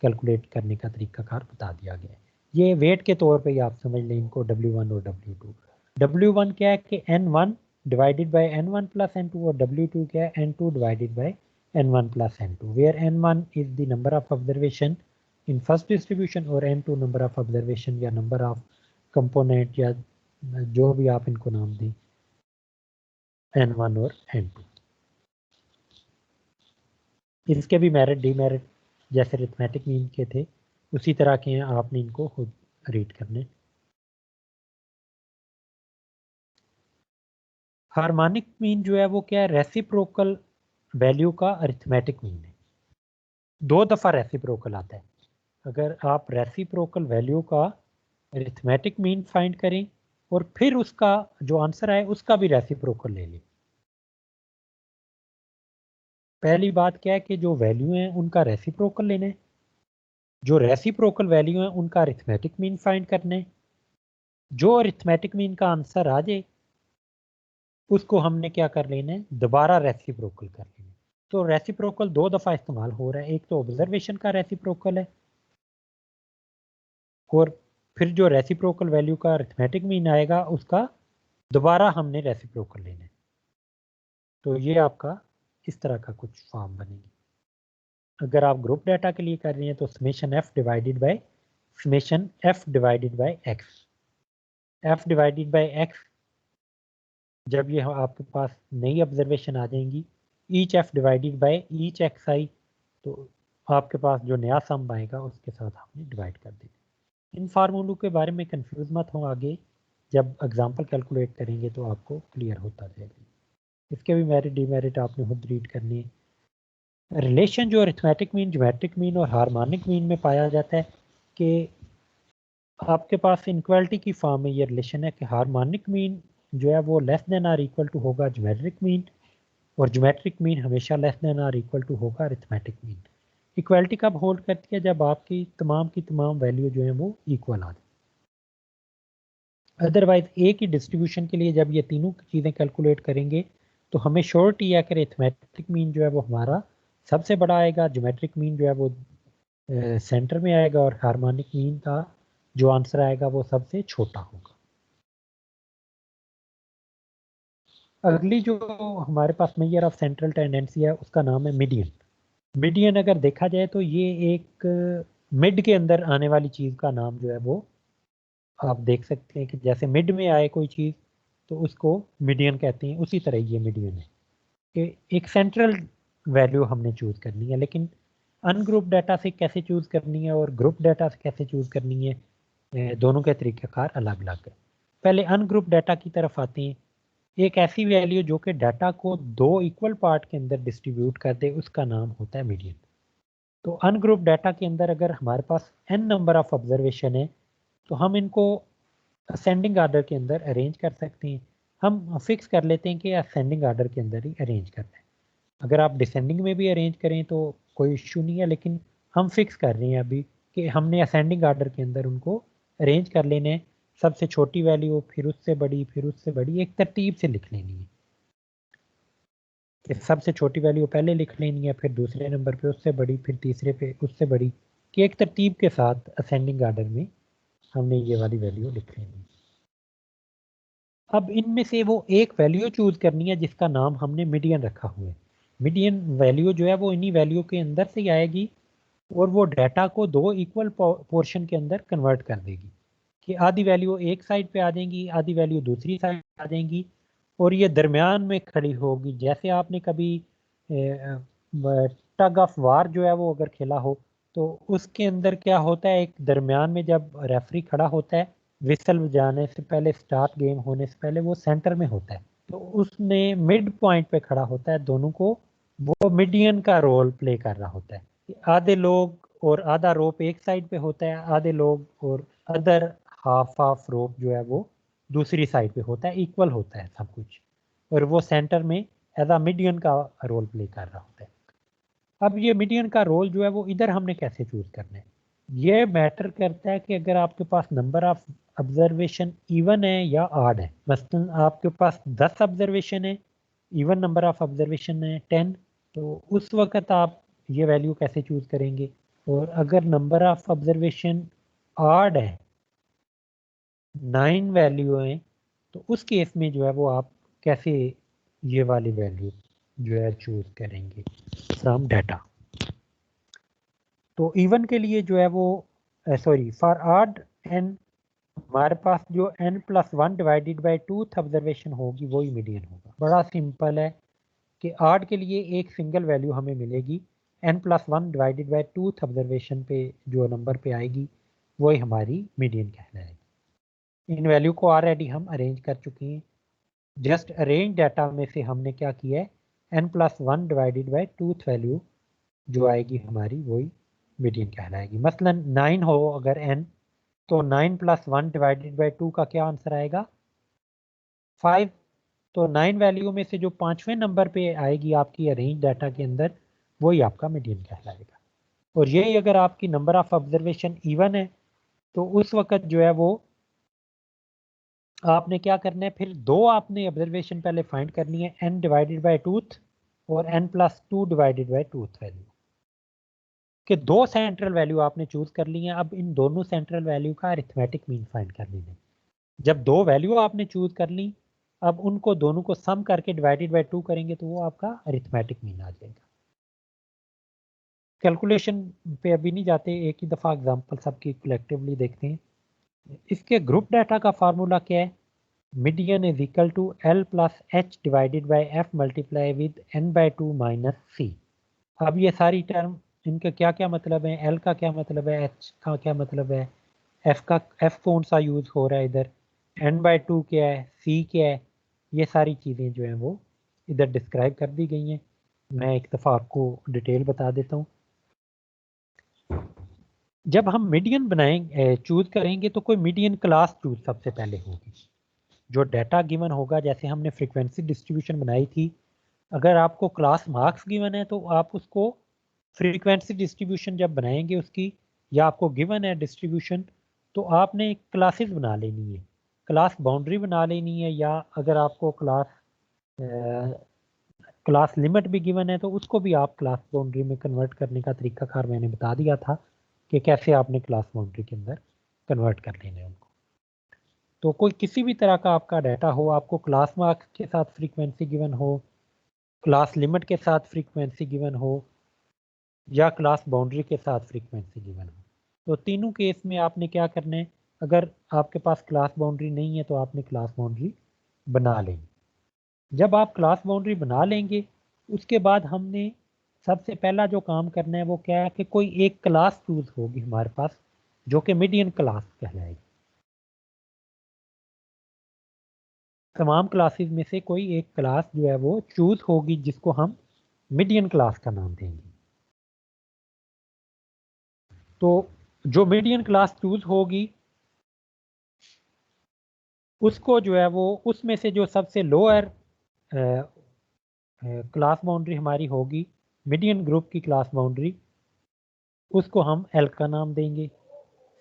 कैलकुलेट करने का तरीकाकार बता दिया गया है। ये वेट के तौर पे ही आप समझ लें इनको W1 और W2। W1 क्या है कि N1 divided by N1 plus N2 और W2 क्या है N2 divided by N1 plus N2 where N1 is the number of observation in first distribution और N2 नंबर ऑफ ऑब्जर्वेशन या नंबर ऑफ कंपोनेंट या जो भी आप इनको नाम दें N1 और N2। इसके भी मेरिट डीमेरिट जैसे अरिथमेटिक मीन के थे उसी तरह के हैं, आपने इनको खुद रीड करने। हार्मोनिक मीन जो है वो क्या है, रेसिप्रोकल वैल्यू का अरिथमेटिक मीन है। 2 दफ़ा रेसिप्रोकल आता है। अगर आप रेसिप्रोकल वैल्यू का अरिथमेटिक मीन फाइंड करें और फिर उसका जो आंसर आए उसका भी रेसिप्रोकल ले लें। पहली बात क्या है कि जो वैल्यू है उनका रेसिप्रोकल लेना है, जो रेसिप्रोकल वैल्यू है उनका अरिथमेटिक मीन फाइंड करना है। जो अरिथमेटिक मीन का आंसर आ जाए उसको हमने क्या कर लेना है, दोबारा रेसिप्रोकल कर लेना है। तो रेसिप्रोकल 2 दफ़ा इस्तेमाल हो रहा है, एक तो ऑब्जर्वेशन का रेसिप्रोकल है और फिर जो रेसिप्रोकल वैल्यू का अरिथमेटिक मीन आएगा उसका दोबारा हमने रेसिप्रोकल लेना है। तो ये आपका इस तरह का कुछ फॉर्म बनेगी। अगर आप ग्रुप डाटा के लिए कर रही हैं तो summation F divided by summation F divided by X. F divided by X जब ये आपके पास नई ऑब्जर्वेशन आ जाएंगी, each F divided by each X I, तो आपके पास जो नया सम आएगा उसके साथ आपने डिवाइड कर देना। इन फार्मूलों के बारे में कंफ्यूज मत हो, आगे जब एग्जांपल कैलकुलेट करेंगे तो आपको क्लियर होता जाएगा। इसके भी मेरिट डीमेरिट आपने खुद रीड करनी है। रिलेशन जो अरिथमेटिक मीन, ज्योमेट्रिक मीन और हार्मोनिक मीन में पाया जाता है कि आपके पास इनक्वालिटी की फॉर्म में ये रिलेशन है कि हार्मोनिक मीन जो है वो less than or equal to होगा ज्योमेट्रिक मीन और ज्योमेट्रिक मीन हमेशा less than or equal to होगा अरिथमेटिक मीन। इक्वालिटी कब होल्ड करती है, जब आपकी तमाम वैल्यू जो है वो इक्वल आ जाए। अदरवाइज एक ही डिस्ट्रीब्यूशन के लिए जब ये तीनों चीज़ें कैलकुलेट करेंगे तो हमें श्योरिटी है कि अरिथमेटिक मीन जो है वो हमारा सबसे बड़ा आएगा, ज्योमेट्रिक मीन जो है वो सेंटर में आएगा और हार्मोनिक मीन का जो आंसर आएगा वो सबसे छोटा होगा। अगली जो हमारे पास मेजर ऑफ सेंट्रल टेंडेंसी है उसका नाम है मीडियन। मीडियन अगर देखा जाए तो ये एक मिड के अंदर आने वाली चीज़ का नाम जो है वो आप देख सकते हैं कि जैसे मिड में आए कोई चीज़ तो उसको मीडियन कहते हैं, उसी तरह ये मीडियन है कि एक सेंट्रल वैल्यू हमने चूज़ करनी है। लेकिन अनग्रुप डाटा से कैसे चूज़ करनी है और ग्रुप डाटा से कैसे चूज़ करनी है, दोनों के तरीक़ाकार अलग अलग है। पहले अनग्रुप डाटा की तरफ आते हैं। एक ऐसी वैल्यू जो कि डाटा को 2 इक्वल पार्ट के अंदर डिस्ट्रीब्यूट कर दे उसका नाम होता है मीडियन। तो अनग्रुप डाटा के अंदर अगर हमारे पास n नंबर ऑफ ऑब्जर्वेशन है तो हम इनको असेंडिंग आर्डर के अंदर अरेंज कर सकते हैं। हम फिक्स कर लेते हैं कि असेंडिंग आर्डर के अंदर ही अरेंज करना है। अगर आप डिसेंडिंग में भी अरेंज करें तो कोई इश्यू नहीं है, लेकिन हम फिक्स कर रहे हैं अभी कि हमने असेंडिंग आर्डर के अंदर उनको अरेंज कर लेने हैं। सबसे छोटी वैल्यू फिर उससे बड़ी फिर उससे बड़ी एक तरतीब से लिख लेनी है कि सबसे छोटी वैल्यू पहले लिख लेनी है, फिर दूसरे नंबर पे उससे बड़ी, फिर तीसरे पे उससे बड़ी, कि एक तरतीब के साथ असेंडिंग आर्डर में हमने ये वाली वैल्यू लिख लेनी है। अब इनमें से वो एक वैल्यू चूज करनी है जिसका नाम हमने मीडियन रखा हुआ है। मीडियन वैल्यू जो है वो इन्हीं वैल्यू के अंदर से ही आएगी और वो डाटा को 2 इक्वल पोर्शन के अंदर कन्वर्ट कर देगी कि आधी वैल्यू एक साइड पे आ जाएंगी, आधी वैल्यू दूसरी साइड आ जाएंगी और ये दरमियान में खड़ी होगी। जैसे आपने कभी टग ऑफ वार जो है वो अगर खेला हो तो उसके अंदर क्या होता है, एक दरमियान में जब रेफरी खड़ा होता है विसल बजाने से पहले, स्टार्ट गेम होने से पहले वो सेंटर में होता है, तो उसने मिड पॉइंट पे खड़ा होता है दोनों को, वो मीडियन का रोल प्ले कर रहा होता है। आधे लोग और आधा रोप एक साइड पे होता है, आधे लोग और अदर हाफ ऑफ रोप जो है वो दूसरी साइड पे होता है, इक्वल होता है सब कुछ, और वो सेंटर में एज अ मीडियन का रोल प्ले कर रहा होता है। अब ये मीडियन का रोल जो है वो इधर हमने कैसे चूज करना है, ये मैटर करता है कि अगर आपके पास नंबर ऑफ ऑब्जर्वेशन इवन है या ऑड है। मसलन आपके पास 10 ऑब्जर्वेशन है इवन नंबर ऑफ ऑब्जर्वेशन है 10, तो उस वक्त आप ये वैल्यू कैसे चूज करेंगे। और अगर नंबर ऑफ ऑब्जर्वेशन ऑड है, 9 वैल्यू है, तो उस केस में जो है वो आप कैसे ये वाली वैल्यू जो है चूज करेंगे फ्रॉम डाटा। तो इवन के लिए जो है वो सॉरी फॉर ऑड एन हमारे पास जो n+1 divided by 2th observation होगी वही मीडियन होगा। बड़ा सिंपल है कि ऑड के लिए एक सिंगल वैल्यू हमें मिलेगी, n+1 divided by 2th observation पे जो नंबर पे आएगी वही हमारी मीडियन कहलाएगी। इन वैल्यू को ऑलरेडी हम अरेंज कर चुके हैं। जस्ट अरेंज डाटा में से हमने क्या किया है, n+1 divided by 2th value जो आएगी हमारी वही मीडियन कहलाएगी। मसलन 9 हो अगर n, तो 9+1 डिवाइडेड बाई 2 का क्या आंसर आएगा 5। तो 9 वैल्यू में से जो 5वें नंबर पे आएगी आपकी अरेंज डाटा के अंदर वही आपका मीडियन कहलाएगा। और यही अगर आपकी नंबर ऑफ ऑब्जर्वेशन इवन है तो उस वक्त जो है वो आपने क्या करना है, फिर दो आपने ऑब्जर्वेशन पहले फाइंड करनी है, n डिवाइडेड बाई 2th और n+2 divided by 2th value के दो सेंट्रल वैल्यू आपने चूज कर ली है। अब इन दोनों सेंट्रल वैल्यू का अरिथमेटिक मीन फाइंड कर लेना है। जब दो वैल्यू आपने चूज कर ली, अब उनको दोनों को सम करके डिवाइडेड बाई 2 करेंगे तो वो आपका अरिथमेटिक मीन आ जाएगा। कैलकुलेशन पे अभी नहीं जाते, एक ही दफ़ा एग्जांपल सबकी कलेक्टिवली देखते हैं। इसके ग्रुप डाटा का फार्मूला क्या है, median is equal to L plus H divided by F multiply with n/2 minus C. अब ये सारी टर्म इनका क्या क्या मतलब है, L का क्या मतलब है, H का क्या मतलब है, F कौन सा यूज हो रहा है इधर, n/2 क्या है, C क्या है, ये सारी चीज़ें जो हैं वो इधर डिस्क्राइब कर दी गई हैं। मैं एक दफ़ा आपको डिटेल बता देता हूँ। जब हम मीडियन बनाएंगे चूज करेंगे तो कोई मीडियन क्लास चूज सबसे पहले होगी। जो डाटा गिवन होगा, जैसे हमने फ्रीक्वेंसी डिस्ट्रीब्यूशन बनाई थी, अगर आपको क्लास मार्क्स गिवन है तो आप उसको फ्रीक्वेंसी डिस्ट्रीब्यूशन जब बनाएंगे उसकी, या आपको गिवन है डिस्ट्रीब्यूशन, तो आपने क्लासेस बना लेनी है, क्लास बाउंड्री बना लेनी है, या अगर आपको क्लास लिमिट भी गिवन है तो उसको भी आप क्लास बाउंड्री में कन्वर्ट करने का तरीकाकार मैंने बता दिया था कि कैसे आपने क्लास बाउंड्री के अंदर कन्वर्ट कर लेने उनको। तो कोई किसी भी तरह का आपका डाटा हो, आपको क्लास मार्क्स के साथ फ्रीक्वेंसी गिवन हो, क्लास लिमिट के साथ फ्रीक्वेंसी गिवन हो, या क्लास बाउंड्री के साथ फ्रीक्वेंसी गिवन हो, तो तीनों केस में आपने क्या करना है, अगर आपके पास क्लास बाउंड्री नहीं है तो आपने क्लास बाउंड्री बना लेंगे। जब आप क्लास बाउंड्री बना लेंगे उसके बाद हमने सबसे पहला जो काम करना है वो क्या है कि कोई एक क्लास चूज होगी हमारे पास जो कि मीडियन क्लास कहलाएगी। तमाम क्लासेस में से कोई एक क्लास जो है वो चूज होगी जिसको हम मीडियन क्लास का नाम देंगे। तो जो मीडियन क्लास चूज होगी उसको जो है वो उसमें से जो सबसे लोअर क्लास बाउंड्री हमारी होगी, मीडियन ग्रुप की क्लास बाउंड्री, उसको हम एल का नाम देंगे।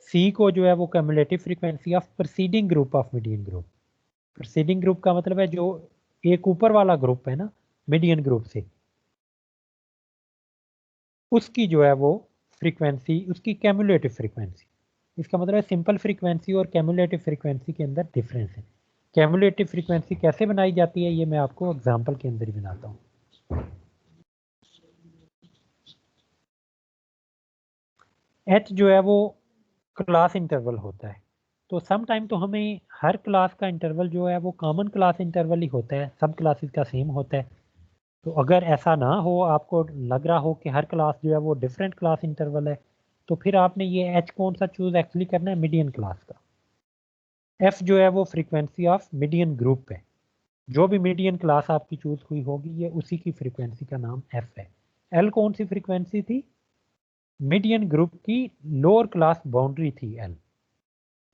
सी को जो है वो cumulative frequency of preceding group of median group. Preceding group का मतलब है जो एक ऊपर वाला ग्रुप है ना मीडियन ग्रुप से, उसकी जो है वो फ्रीक्वेंसी, उसकी कैमुलेटिव फ्रीक्वेंसी। इसका मतलब है सिंपल फ्रीक्वेंसी और कैमुलेटिव फ्रीक्वेंसी के अंदर डिफरेंस है। कैमुलेटिव फ्रीक्वेंसी कैसे बनाई जाती है ये मैं आपको एग्जांपल के अंदर ही बनाता हूँ। एच जो है वो क्लास इंटरवल होता है, तो सम टाइम तो हमें हर क्लास का इंटरवल जो है वो कॉमन क्लास इंटरवल ही होता है, सब क्लासेस का सेम होता है। तो अगर ऐसा ना हो, आपको लग रहा हो कि हर क्लास जो है वो डिफरेंट क्लास इंटरवल है, तो फिर आपने ये एच कौन सा चूज एक्चुअली करना है, मीडियन क्लास का। एफ जो है वो फ्रीक्वेंसी ऑफ मीडियन ग्रुप है, जो भी मीडियन क्लास आपकी चूज हुई होगी ये उसी की फ्रीक्वेंसी का नाम एफ है। एल कौन सी फ्रीक्वेंसी थी, मीडियन ग्रुप की लोअर क्लास बाउंड्री थी एल,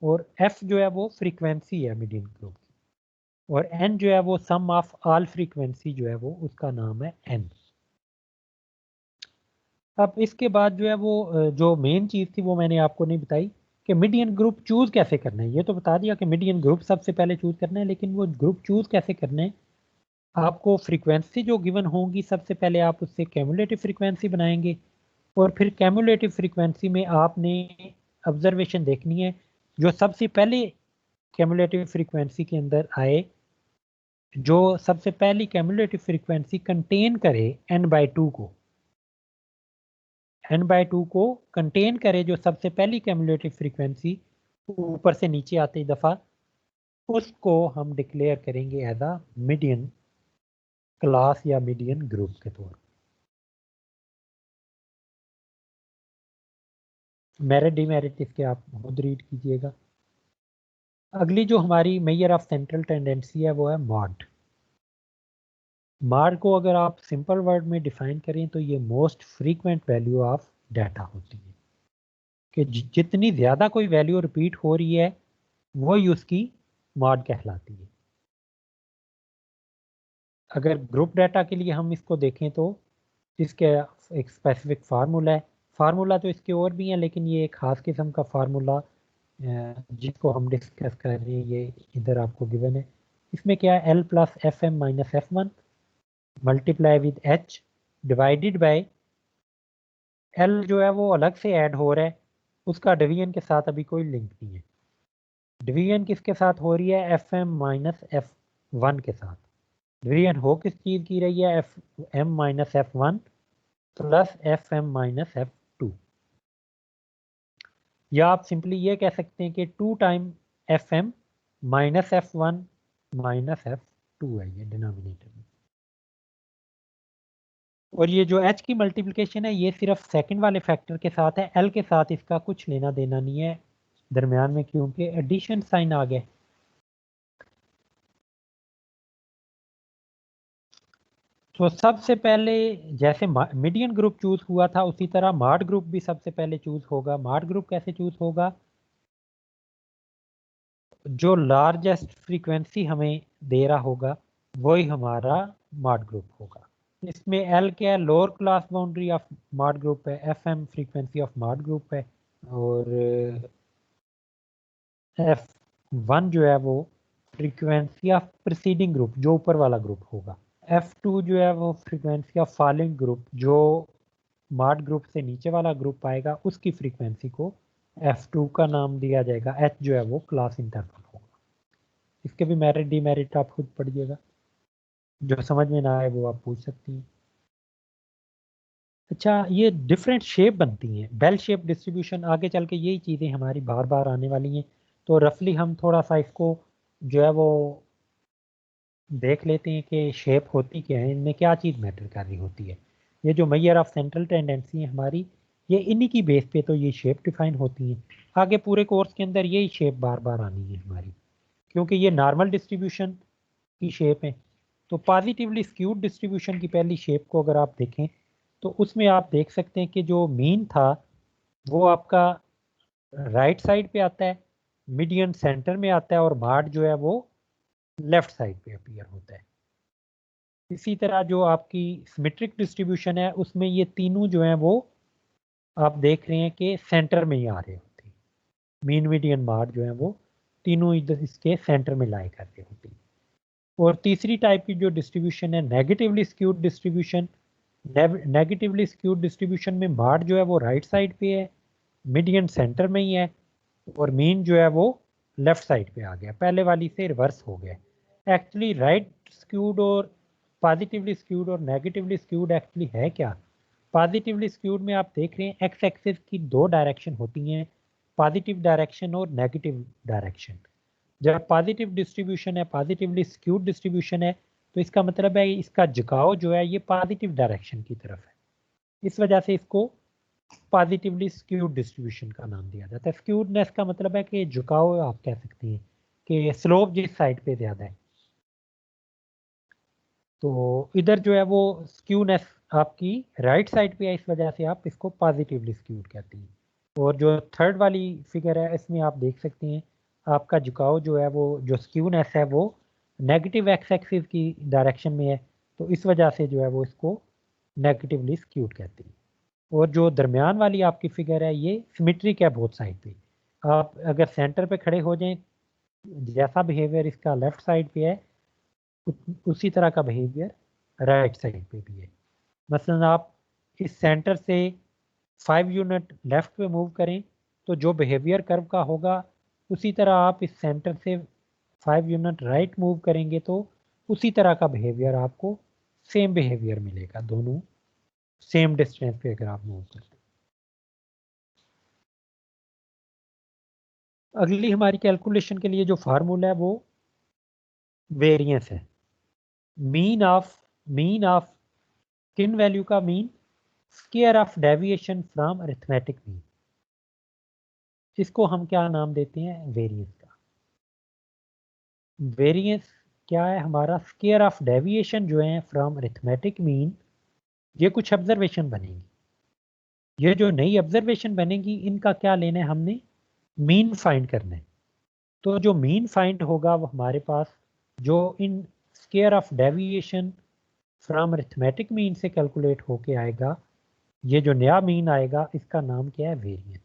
और एफ जो है वो फ्रीक्वेंसी है मीडियन ग्रुप की, और एन जो है वो सम ऑफ ऑल फ्रीक्वेंसी जो है वो उसका नाम है एन। अब इसके बाद जो है वो जो मेन चीज़ थी वो मैंने आपको नहीं बताई कि मीडियन ग्रुप चूज कैसे करना है। ये तो बता दिया कि मीडियन ग्रुप सबसे पहले चूज करना है, लेकिन वो ग्रुप चूज कैसे करना है आपको फ्रीक्वेंसी जो गिवन होगी सबसे पहले आप उससे कैमुलेटिव फ्रीक्वेंसी बनाएंगे और फिर कैमुलेटिव फ्रीक्वेंसी में आपने ऑब्जर्वेशन देखनी है जो सबसे पहले कैमुलेटिव फ्रीक्वेंसी के अंदर आए, जो सबसे पहली कैमुलेटिव फ्रीक्वेंसी कंटेन करे n/2 को, n/2 को कंटेन करे, जो सबसे पहली कैमुलेटिव फ्रीक्वेंसी ऊपर से नीचे आती दफ़ा, उसको हम डिक्लेयर करेंगे एज अ मीडियन क्लास या मीडियन ग्रुप के तौर पर। मेरिट डिमेरिट इसके आप खुद रीड कीजिएगा। अगली जो हमारी मेजर ऑफ सेंट्रल टेंडेंसी है वो है मॉड। मॉड को अगर आप सिंपल वर्ड में डिफाइन करें तो ये most frequent value of data होती है, कि जितनी ज़्यादा कोई वैल्यू रिपीट हो रही है वही उसकी मॉड कहलाती है। अगर ग्रुप डाटा के लिए हम इसको देखें तो इसके एक स्पेसिफिक फार्मूला है, फार्मूला तो इसके और भी हैं लेकिन ये एक खास किस्म का फार्मूला जिसको हम डिस्कस कर रहे हैं ये इधर आपको गिवन है। इसमें क्या है, L plus F M minus F1 multiply with H divided by L जो है वो अलग से ऐड हो रहा है, उसका डिवीजन के साथ अभी कोई लिंक नहीं है। डिवीजन किसके साथ हो रही है, FM माइनस F1 के साथ। डिवीजन हो किस चीज़ की रही है, FM minus F1 plus FM minus F2, या आप सिंपली ये कह सकते हैं कि 2 time FM minus F1 minus F2 है ये डिनोमिनेटर में। और ये जो H की मल्टीप्लिकेशन है ये सिर्फ सेकंड वाले फैक्टर के साथ है, L के साथ इसका कुछ लेना देना नहीं है दरमियान में, क्योंकि एडिशन साइन आ गया। तो सबसे पहले जैसे मीडियन ग्रुप चूज हुआ था उसी तरह मॉड ग्रुप भी सबसे पहले चूज होगा। मॉड ग्रुप कैसे चूज होगा, जो लार्जेस्ट फ्रीक्वेंसी हमें दे रहा होगा वही हमारा मॉड ग्रुप होगा। इसमें L क्या है, lower class boundary of mod group है, FM frequency of mod group है, और F1 जो है वो फ्रीक्वेंसी ऑफ प्रीसीडिंग ग्रुप जो ऊपर वाला ग्रुप होगा। F2 जो है वो फ्रीक्वेंसी ऑफ फॉलोइंग ग्रुप, जो मॉड ग्रुप से नीचे वाला ग्रुप आएगा उसकी फ्रीक्वेंसी को F2 का नाम दिया जाएगा। H जो है वो क्लास इंटरवल होगा। इसके भी मेरिट डिमेरिट आप खुद पढ़िएगा, जो समझ में ना आए वो आप पूछ सकती हैं। अच्छा, ये डिफरेंट शेप बनती हैं, बेल शेप डिस्ट्रीब्यूशन, आगे चल के यही चीज़ें हमारी बार बार आने वाली हैं, तो रफली हम थोड़ा सा इसको जो है वो देख लेते हैं कि शेप होती क्या है, इनमें क्या चीज़ मैटर कर रही होती है। ये जो मेजर ऑफ सेंट्रल टेंडेंसी है हमारी, ये इन्हीं की बेस पे तो ये शेप डिफाइन होती हैं। आगे पूरे कोर्स के अंदर यही शेप बार बार आनी है हमारी, क्योंकि ये नॉर्मल डिस्ट्रीब्यूशन की शेप है। तो पॉजिटिवली स्क्यूड डिस्ट्रीब्यूशन की पहली शेप को अगर आप देखें तो उसमें आप देख सकते हैं कि जो मीन था वो आपका राइट साइड पे आता है, मीडियन सेंटर में आता है, और मॉड जो है वो लेफ्ट साइड पे अपीयर होता है। इसी तरह जो आपकी सिमेट्रिक डिस्ट्रीब्यूशन है उसमें ये तीनों जो हैं वो आप देख रहे हैं कि सेंटर में ही आ रहे होते हैं। मीन मीडियन मॉड जो है वो तीनों इधर इसके सेंटर में लाई कर रहे होते हैं। और तीसरी टाइप की जो डिस्ट्रीब्यूशन है negatively skewed distribution. Negatively skewed distribution में मॉड जो है वो राइट साइड पे है, मीडियन सेंटर में ही है, और मीन जो है वो लेफ्ट साइड पे आ गया, पहले वाली से रिवर्स हो गया। एक्चुअली राइट स्क्यूड और पॉजिटिवली स्क्यूड और नेगेटिवली स्क्यूड एक्चुअली है क्या। पॉजिटिवली स्क्यूड में आप देख रहे हैं एक्स एक्सिस की दो डायरेक्शन होती हैं, पॉजिटिव डायरेक्शन और नेगेटिव डायरेक्शन। जब पॉजिटिव डिस्ट्रीब्यूशन है, पॉजिटिवली स्क्यूड डिस्ट्रीब्यूशन है, तो इसका मतलब है इसका झुकाव जो है ये पॉजिटिव डायरेक्शन की तरफ है, इस वजह से इसको पॉजिटिवली स्क्यूड डिस्ट्रीब्यूशन का नाम दिया जाता है। स्क्यूडनेस का मतलब है कि झुकाव, आप कह सकते हैं कि स्लोप जिस साइड पे ज़्यादा है, तो इधर जो है वो स्क्यूनेस आपकी राइट साइड पे है, इस वजह से आप इसको पॉजिटिवली स्क्यूड कहते हैं। और जो थर्ड वाली फिगर है इसमें आप देख सकते हैं आपका झुकाव जो है वो, जो स्क्यूनेस है वो नेगेटिव एक्स एक्सिस की डायरेक्शन में है, तो इस वजह से जो है वो इसको नेगेटिवली स्क्यूड कहते हैं। और जो दरमियान वाली आपकी फिगर है ये सिमेट्रिक है बोथ साइड पे। आप अगर सेंटर पे खड़े हो जाएं, जैसा बिहेवियर इसका लेफ्ट साइड पे है उसी तरह का बिहेवियर राइट साइड पे भी है। मसलन आप इस सेंटर से 5 यूनिट लेफ्ट पे मूव करें तो जो बिहेवियर कर्व का होगा, उसी तरह आप इस सेंटर से 5 यूनिट राइट मूव करेंगे तो उसी तरह का बिहेवियर आपको सेम बिहेवियर मिलेगा, दोनों सेम डिस्टेंस पे अगर आप मूव करते हैं। अगली हमारी कैलकुलेशन के लिए जो फार्मूला है वो वेरिएंस है। मीन ऑफ किन वैल्यू का mean? Square of deviation from arithmetic mean. इसको हम क्या नाम देते हैं? वेरिएंस का। वेरिएंस क्या है हमारा? स्क्वायर ऑफ डेविएशन जो है फ्रॉम अरिथमेटिक मीन। ये कुछ ऑब्जर्वेशन बनेगी, ये जो नई ऑब्जर्वेशन बनेगी इनका क्या लेना है हमने? मीन फाइंड करना है। तो जो मीन फाइंड होगा वो हमारे पास जो in square of deviation from arithmetic mean से कैलकुलेट होके आएगा, ये जो नया मीन आएगा इसका नाम क्या है? वेरिएंस।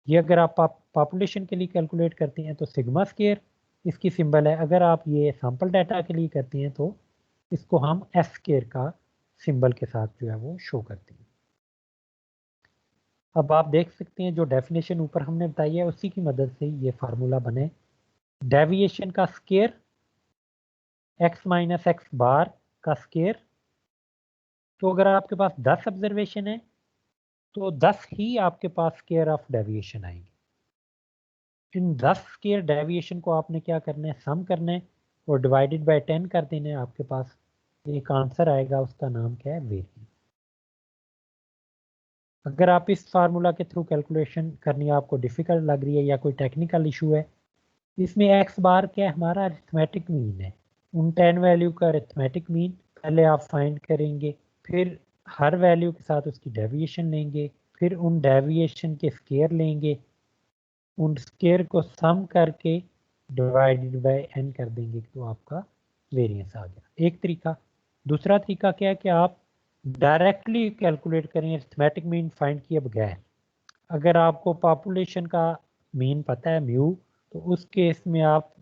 ये अगर आप पॉपुलेशन के लिए कैलकुलेट करते हैं तो सिग्मा स्क्वायर इसकी सिंबल है। अगर आप ये सैंपल डाटा के लिए करते हैं तो इसको हम एस स्क्वायर का सिंबल के साथ जो है वो शो करते हैं। अब आप देख सकते हैं जो डेफिनेशन ऊपर हमने बताई है उसी की मदद से ये फार्मूला बने। डेविएशन का स्क्वायर एक्स माइनस एक्स बार का स्क्वायर। तो अगर आपके पास 10 ऑब्जर्वेशन है तो 10 ही आपके पास स्क्वायर ऑफ डेविएशन आएंगे। इन 10 स्क्वायर डेविएशन को आपने क्या करना है? सम करना है और डिवाइडेड बाय 10 कर देना है। आपके पास एक आंसर आएगा, उसका नाम क्या है? वेरिएंस। अगर आप इस फार्मूला के थ्रू कैलकुलेशन करनी आपको डिफिकल्ट लग रही है या कोई टेक्निकल इशू है, इसमें एक्स बार क्या है? हमारा अरिथमेटिक मीन है। उन 10 वैल्यू का अरिथमेटिक मीन पहले आप फाइंड करेंगे, फिर हर वैल्यू के साथ उसकी डेविएशन लेंगे, फिर उन डेविएशन के स्क्वायर लेंगे, उन स्क्वायर को सम करके डिवाइडेड बाय n कर देंगे तो आपका वेरिएंस आ गया। एक तरीका। दूसरा तरीका क्या है कि आप डायरेक्टली कैलकुलेट करें अरिथमेटिक मीन फाइंड किए बगैर। अगर आपको पॉपुलेशन का मीन पता है म्यू, तो उस केस में आप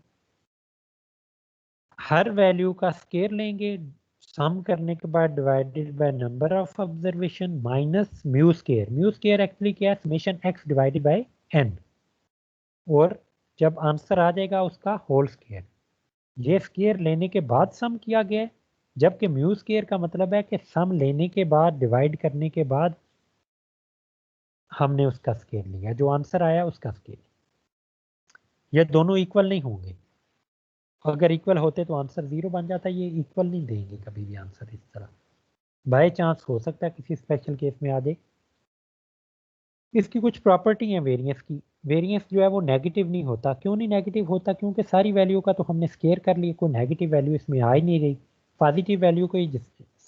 हर वैल्यू का स्क्वायर लेंगे, सम करने के बाद divided by number of observation minus mu square. Mu square actually क्या है? Summation x divided bye n। और जब आंसर आ जाएगा उसका होल स्क्वायर। ये स्क्वायर लेने के बाद सम किया गया है, जबकि म्यू स्क्वायर का मतलब है कि सम लेने के बाद डिवाइड करने के बाद हमने उसका स्क्वायर लिया, जो आंसर आया उसका स्क्वायर। ये दोनों इक्वल नहीं होंगे। अगर इक्वल होते तो आंसर 0 बन जाता है। ये इक्वल नहीं देंगे कभी भी आंसर इस तरह। बाय चांस हो सकता है किसी स्पेशल केस में आ जाए। इसकी कुछ प्रॉपर्टी है वेरिएंस की। वेरिएंस जो है वो नेगेटिव नहीं होता। क्यों नहीं नेगेटिव होता? क्योंकि सारी वैल्यू का तो हमने स्केयर कर लिया, कोई नेगेटिव वैल्यू इसमें आ ही नहीं रही। पॉजिटिव वैल्यू को ही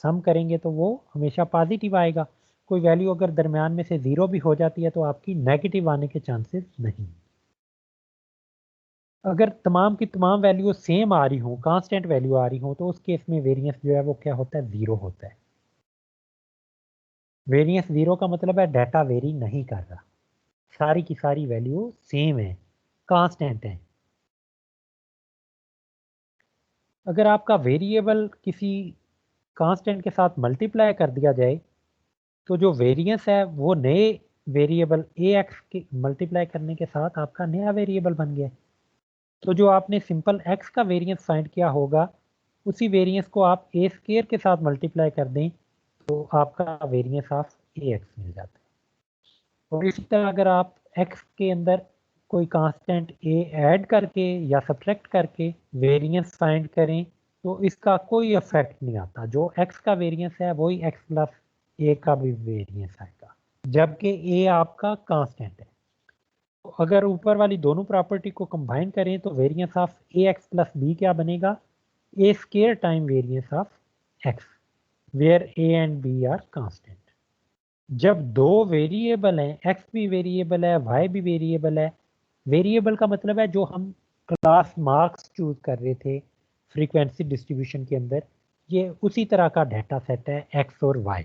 सम करेंगे तो वो हमेशा पॉजिटिव आएगा। कोई वैल्यू अगर दरमियान में से 0 भी हो जाती है तो आपकी नेगेटिव आने के चांसेस नहीं। अगर तमाम की तमाम वैल्यू सेम आ रही हो, कांस्टेंट वैल्यू आ रही हो, तो उस केस में वेरिएंस जो है वो क्या होता है? 0 होता है। वेरिएंस 0 का मतलब है डाटा वेरी नहीं कर रहा, सारी की सारी वैल्यू सेम है, कांस्टेंट है। अगर आपका वेरिएबल किसी कांस्टेंट के साथ मल्टीप्लाई कर दिया जाए तो जो वेरिएंस है वो नए वेरिएबल ए एक्स के मल्टीप्लाई करने के साथ आपका नया वेरिएबल बन गया। तो जो आपने सिंपल एक्स का वेरिएंस फाइंड किया होगा, उसी वेरिएंस को आप ए स्क्वायर के साथ मल्टीप्लाई कर दें तो आपका वेरिएंस ऑफ ए एक्स मिल जाता है। और इसी तरह अगर आप x के अंदर कोई कांस्टेंट a ऐड करके या सब्ट्रैक्ट करके वेरिएंस फाइंड करें तो इसका कोई इफेक्ट नहीं आता। जो x का वेरिएंस है वही x प्लस a का भी वेरिएंस आएगा, जबकि a आपका कांस्टेंट है। तो अगर ऊपर वाली दोनों प्रॉपर्टी को कंबाइन करें तो variance of A X plus B क्या बनेगा? A square time variance of x, where a and b are constant. जब दो वेरिएबल हैं, एक्स भी वेरिएबल है, वाई भी वेरिएबल है। वेरिएबल का मतलब है जो हम क्लास मार्क्स चूज कर रहे थे फ्रीक्वेंसी डिस्ट्रीब्यूशन के अंदर, ये उसी तरह का डाटा सेट है एक्स और वाई।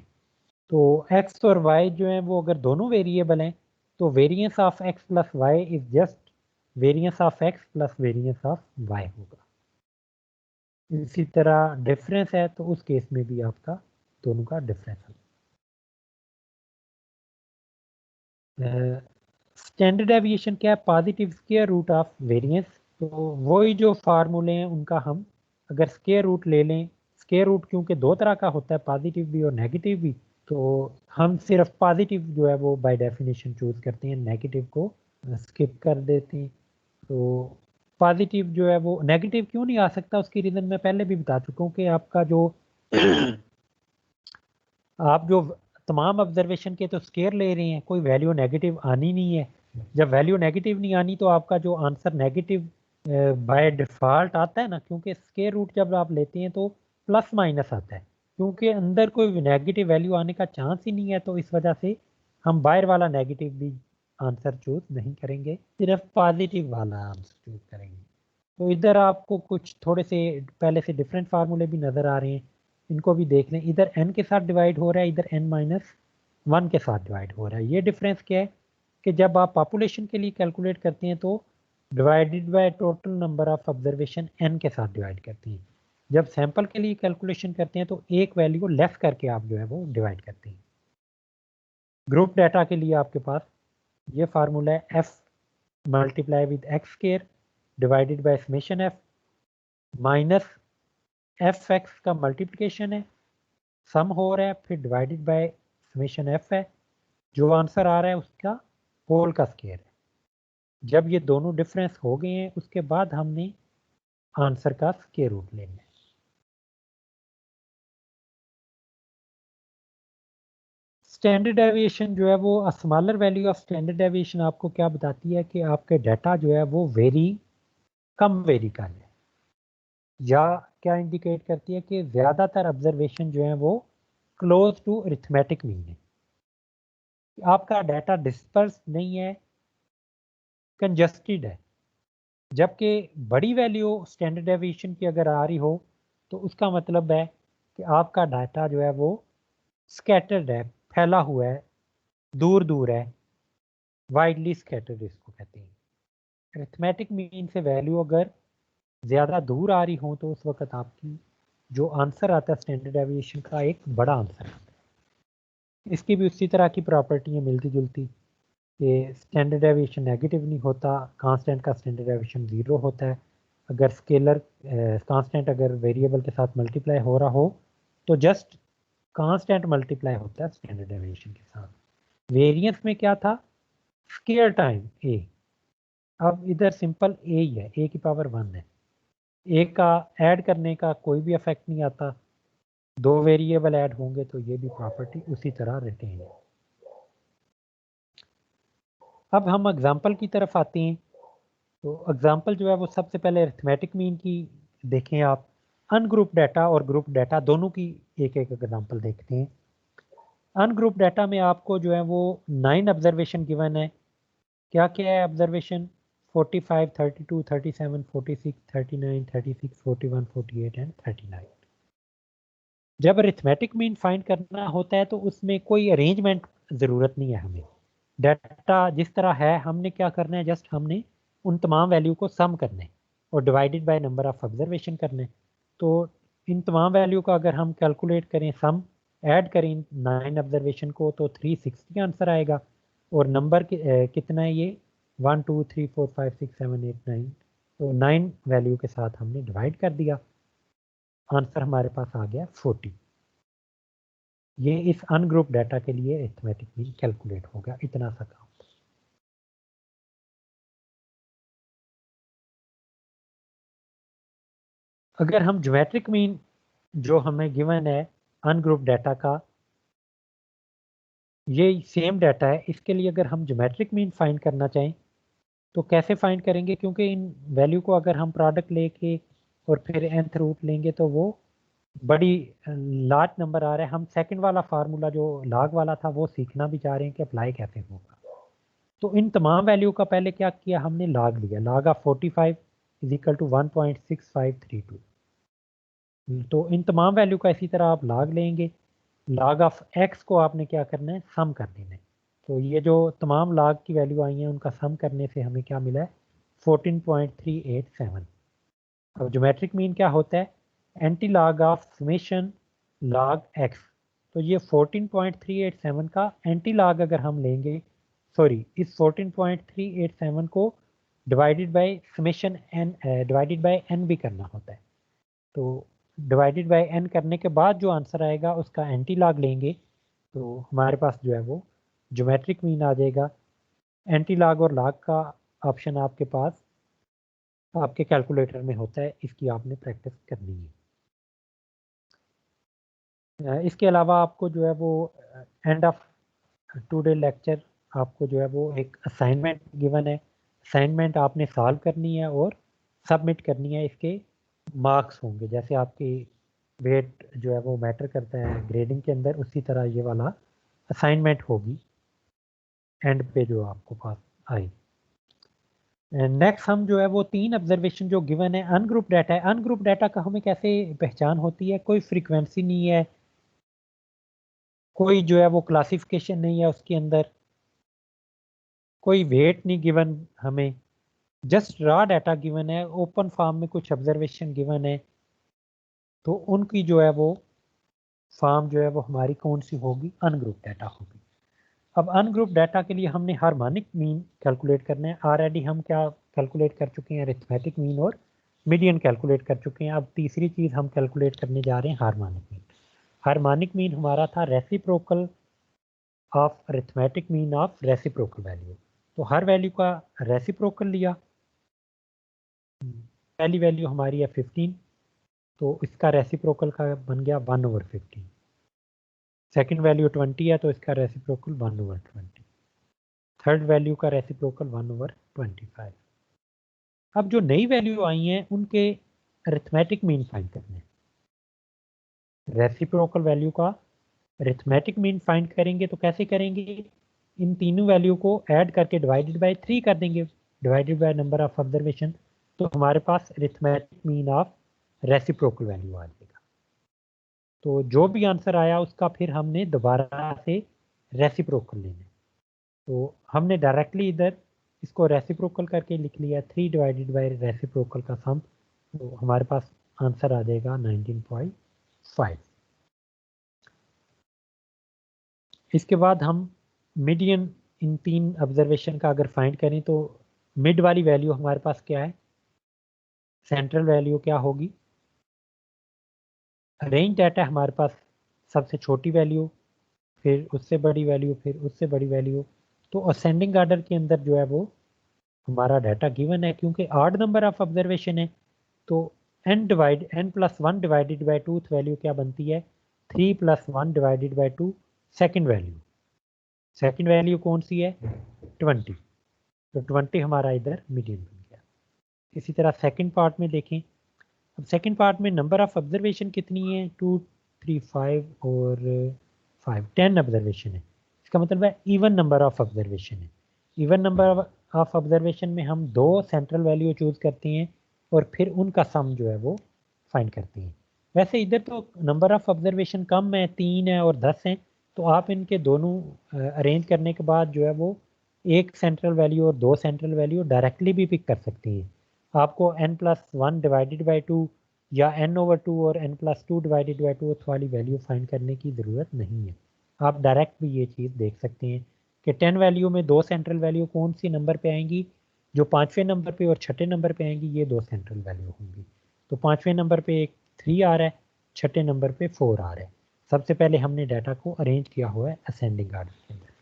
तो एक्स और वाई जो है वो अगर दोनों वेरिएबल हैं तो variance of x plus y is just variance of x plus variance of y होगा। इसी तरह डिफरेंस है तो उस केस में भी आपका दोनों का डिफरेंस है। स्टैंडर्ड डेविएशन क्या है? Positive square root of variance. तो वही जो फार्मूले हैं उनका हम अगर स्क्वायर रूट ले लें, स्क्वायर रूट क्योंकि दो तरह का होता है, पॉजिटिव भी और नेगेटिव भी, तो हम सिर्फ पॉजिटिव जो है वो बाय डेफिनेशन चूज करते हैं, नेगेटिव को स्किप कर देते हैं। तो पॉजिटिव जो है वो नेगेटिव क्यों नहीं आ सकता, उसकी रीज़न मैं पहले भी बता चुका हूँ कि आपका जो आप जो तमाम ऑब्जर्वेशन के तो स्केयर ले रहे हैं, कोई वैल्यू नेगेटिव आनी नहीं है। जब वैल्यू नेगेटिव नहीं आनी तो आपका जो आंसर नेगेटिव बाय डिफ़ॉल्ट आता है ना, क्योंकि स्केयर रूट जब आप लेते हैं तो प्लस माइनस आता है, क्योंकि अंदर कोई नेगेटिव वैल्यू आने का चांस ही नहीं है, तो इस वजह से हम बाहर वाला नेगेटिव भी आंसर चूज नहीं करेंगे, सिर्फ पॉजिटिव वाला आंसर चूज करेंगे। तो इधर आपको कुछ थोड़े से पहले से डिफरेंट फार्मूले भी नज़र आ रहे हैं, इनको भी देख लें। इधर n के साथ डिवाइड हो रहा है, इधर n-1 के साथ डिवाइड हो रहा है। ये डिफरेंस क्या है कि जब आप पॉपुलेशन के लिए कैलकुलेट करते हैं तो divided by total number of observation n के साथ डिवाइड करते हैं। जब सैंपल के लिए कैलकुलेशन करते हैं तो एक वैल्यू को लेस करके आप जो है वो डिवाइड करते हैं। ग्रुप डाटा के लिए आपके पास ये फार्मूला है, f multiply with x square divided by summation f minus F x का मल्टीप्लिकेशन है, सम हो रहा है, फिर डिवाइडेड बाय समेशन एफ है, जो आंसर आ रहा है उसका होल का स्केयर है। जब ये दोनों डिफरेंस हो गए हैं उसके बाद हमने आंसर का स्केयर रूट लेना है। स्टैंडर्ड डेविएशन जो है वो smaller value of standard deviation आपको क्या बताती है कि आपके डाटा जो है वो कम वेरी कर है, या क्या इंडिकेट करती है कि ज़्यादातर ऑब्जर्वेशन जो है वो क्लोज टू अरिथमेटिक मीन है, आपका डाटा डिस्पर्स नहीं है, कंजस्टेड है। जबकि बड़ी वैल्यू स्टैंडर्ड डेविएशन की अगर आ रही हो तो उसका मतलब है कि आपका डाटा जो है वो स्कैटर्ड है, फैला हुआ है, दूर दूर है, वाइडली स्कैटर्ड इसको कहते हैं। अरिथमेटिक मीन से वैल्यू अगर ज़्यादा दूर आ रही हो तो उस वक्त आपकी जो आंसर आता है स्टैंडर्ड डेविएशन का एक बड़ा आंसर आता है। इसकी भी उसी तरह की प्रॉपर्टी है मिलती जुलती, कि स्टैंडर्ड डेविएशन नेगेटिव नहीं होता, कांस्टेंट का स्टैंडर्ड डेविएशन 0 होता है। अगर स्केलर कांस्टेंट अगर वेरिएबल के साथ मल्टीप्लाई हो रहा हो तो जस्ट कांस्टेंट मल्टीप्लाई होता है स्टैंडर्ड डेविएशन के साथ। वेरिएंस में क्या था? स्केयर टाइम ए, अब इधर सिंपल ए ही है, ए की पावर 1 है, ए का ऐड करने का कोई भी इफेक्ट नहीं आता, दो वेरिएबल ऐड होंगे तो ये भी प्रॉपर्टी उसी तरह रिटेन है। अब हम एग्जाम्पल की तरफ आते हैं। तो एग्जाम्पल जो है वो सबसे पहले अरिथमेटिक मीन की देखें आप, अनग्रुप डाटा और ग्रुप डाटा दोनों की एक एक एग्जाम्पल देखते हैं। अनग्रुप डाटा में आपको जो है वो 9 ऑब्जर्वेशन गिवन है। क्या क्या है ऑब्जर्वेशन? 45, 32, 37, 46, 39, 36, 41, 48 एंड 39। जब अरिथमेटिक मीन फाइंड करना होता है तो उसमें कोई अरेंजमेंट ज़रूरत नहीं है हमें, डाटा जिस तरह है हमने क्या करना है, जस्ट हमने उन तमाम वैल्यू को सम करना है और divided by number of observation करने। तो इन तमाम वैल्यू का अगर हम कैलकुलेट करें, सम ऐड करें 9 ऑब्जर्वेशन को तो 360 आंसर आएगा। और नंबर कितना है ये? 1 2 3 4 5 6 7 8 9, तो 9 वैल्यू के साथ हमने डिवाइड कर दिया, आंसर हमारे पास आ गया 40। ये इस अनग्रुप डाटा के लिए अरिथमेटिक मीन कैलकुलेट होगा, इतना सा काम। अगर हम ज्योमेट्रिक मीन जो हमें गिवन है अनग्रुप डाटा का, ये सेम डाटा है, इसके लिए अगर हम ज्योमेट्रिक मीन फाइंड करना चाहें तो कैसे फाइंड करेंगे? क्योंकि इन वैल्यू को अगर हम प्रोडक्ट लेके और फिर nth रूट लेंगे तो वो बड़ी लार्ज नंबर आ रहा है। हम सेकंड वाला फार्मूला जो लॉग वाला था वो सीखना भी चाह रहे हैं कि अप्लाई कैसे होगा। तो इन तमाम वैल्यू का पहले क्या किया हमने, लॉग लिया, log of 45 is equal to 1.6532। तो इन तमाम वैल्यू का इसी तरह आप लॉग लेंगे, लॉग ऑफ एक्स को आपने क्या करना है, सम कर देना है। तो ये जो तमाम लॉग की वैल्यू आई हैं उनका सम करने से हमें क्या मिला है, 14.387। अब ज्योमेट्रिक मीन क्या होता है? Anti log of summation log x. तो ये 14.387 का एंटी लॉग अगर हम लेंगे, सॉरी, इस 14.387 को divided by summation n, divided by n भी करना होता है। तो डिवाइडेड बाय एन करने के बाद जो आंसर आएगा उसका एंटी लॉग लेंगे, तो हमारे पास जो है वो ज्योमेट्रिक मीन आ जाएगा। एंटी लॉग और लॉग का ऑप्शन आपके पास आपके कैलकुलेटर में होता है, इसकी आपने प्रैक्टिस करनी है। इसके अलावा आपको जो है वो एंड ऑफ टुडे लेक्चर आपको जो है वो एक असाइनमेंट गिवन है। असाइनमेंट आपने सॉल्व करनी है और सबमिट करनी है। इसके मार्क्स होंगे, जैसे आपकी वेट जो है वो मैटर करता है ग्रेडिंग के अंदर, उसी तरह ये वाला असाइनमेंट होगी एंड पे जो आपको पास आई। नेक्स्ट हम जो है वो 3 ऑब्जर्वेशन जो गिवन है, अनग्रुप डाटा है। अनग्रुप डाटा का हमें कैसे पहचान होती है? कोई फ्रीक्वेंसी नहीं है, कोई जो है वो क्लासिफिकेशन नहीं है उसके अंदर, कोई वेट नहीं गिवन हमें, जस्ट रॉ डाटा गिवन है, ओपन फॉर्म में कुछ ऑब्जर्वेशन गिवन है। तो उनकी जो है वो फॉर्म जो है वो हमारी कौन सी होगी? अनग्रुप डाटा होगी। अब अनग्रुप डाटा के लिए हमने हार्मोनिक मीन कैलकुलेट करना है। ऑलरेडी हम क्या कैलकुलेट कर चुके हैं? अरिथमेटिक मीन और मीडियन कैलकुलेट कर चुके हैं। अब तीसरी चीज़ हम कैलकुलेट करने जा रहे हैं हार्मोनिक मीन। हार्मोनिक मीन हमारा था reciprocal of arithmetic mean of reciprocal value. तो हर वैल्यू का रेसिप्रोकल लिया। पहली वैल्यू हमारी है 15, तो इसका रेसिप्रोकल का बन गया 1/15। सेकंड वैल्यू 20 है, तो इसका रेसिप्रोकल 1/20। थर्ड वैल्यू का रेसिप्रोकल 1/25। अब जो नई वैल्यू आई हैं उनके अरिथमेटिक मीन फाइंड करने हैं। रेसिप्रोकल वैल्यू का अरिथमेटिक मीन फाइंड करेंगे तो कैसे करेंगे? इन तीनों वैल्यू को ऐड करके डिवाइडेड बाय 3 कर देंगे, divided by number of observation. तो हमारे पास arithmetic mean of reciprocal value आ जाएगा। तो जो भी आंसर आया उसका फिर हमने दोबारा से रेसिप्रोकल लेना है। तो हमने डायरेक्टली इधर इसको रेसिप्रोकल करके लिख लिया 3 डिवाइडेड बाय रेसिप्रोकल का सम। तो हमारे पास आंसर आ जाएगा 19.5। इसके बाद हम मीडियन इन 3 ऑब्जर्वेशन का अगर फाइंड करें तो मिड वाली वैल्यू हमारे पास क्या है? सेंट्रल वैल्यू क्या होगी? रेंज डाटा हमारे पास सबसे छोटी वैल्यू, फिर उससे बड़ी वैल्यू, फिर उससे बड़ी वैल्यू। तो असेंडिंग ऑर्डर के अंदर जो है वो हमारा डाटा गिवन है, क्योंकि ऑड नंबर ऑफ ऑब्जर्वेशन है। तो n+1 divided by 2th value क्या बनती है? 3+1 divided by 2 second value. Second value कौन सी है? 20। तो 20 हमारा इधर मीडियन बन गया। इसी तरह सेकेंड पार्ट में देखें। अब सेकेंड पार्ट में नंबर ऑफ ऑब्जर्वेशन कितनी है? 2, 3, 5 और 5, 10 ऑब्जर्वेशन है। इसका मतलब है इवन नंबर ऑफ ऑब्जर्वेशन है। इवन नंबर ऑफ ऑब्जर्वेशन में हम 2 सेंट्रल वैल्यू चूज करते हैं और फिर उनका सम जो है वो फाइंड करते हैं। वैसे इधर तो नंबर ऑफ ऑब्जर्वेशन कम है, 3 है और 10 है। तो आप इनके दोनों अरेंज करने के बाद जो है वो एक सेंट्रल वैल्यू और 2 सेंट्रल वैल्यू डायरेक्टली भी पिक कर सकती हैं। आपको n+1 डिवाइडेड बाई 2 या n/2 और n+2 डिवाइडेड बाई 2 वाली वैल्यू फाइंड करने की ज़रूरत नहीं है। आप डायरेक्ट भी ये चीज़ देख सकते हैं कि 10 वैल्यू में 2 सेंट्रल वैल्यू कौन सी नंबर पे आएंगी? जो 5वें नंबर पे और छठे नंबर पे आएंगी, ये 2 सेंट्रल वैल्यू होंगी। तो 5वें नंबर पे एक 3 आ रहा है, छठे नंबर पे 4 आ रहा है। सबसे पहले हमने डाटा को अरेंज किया हुआ है असेंडिंग आर्डर के अंदर।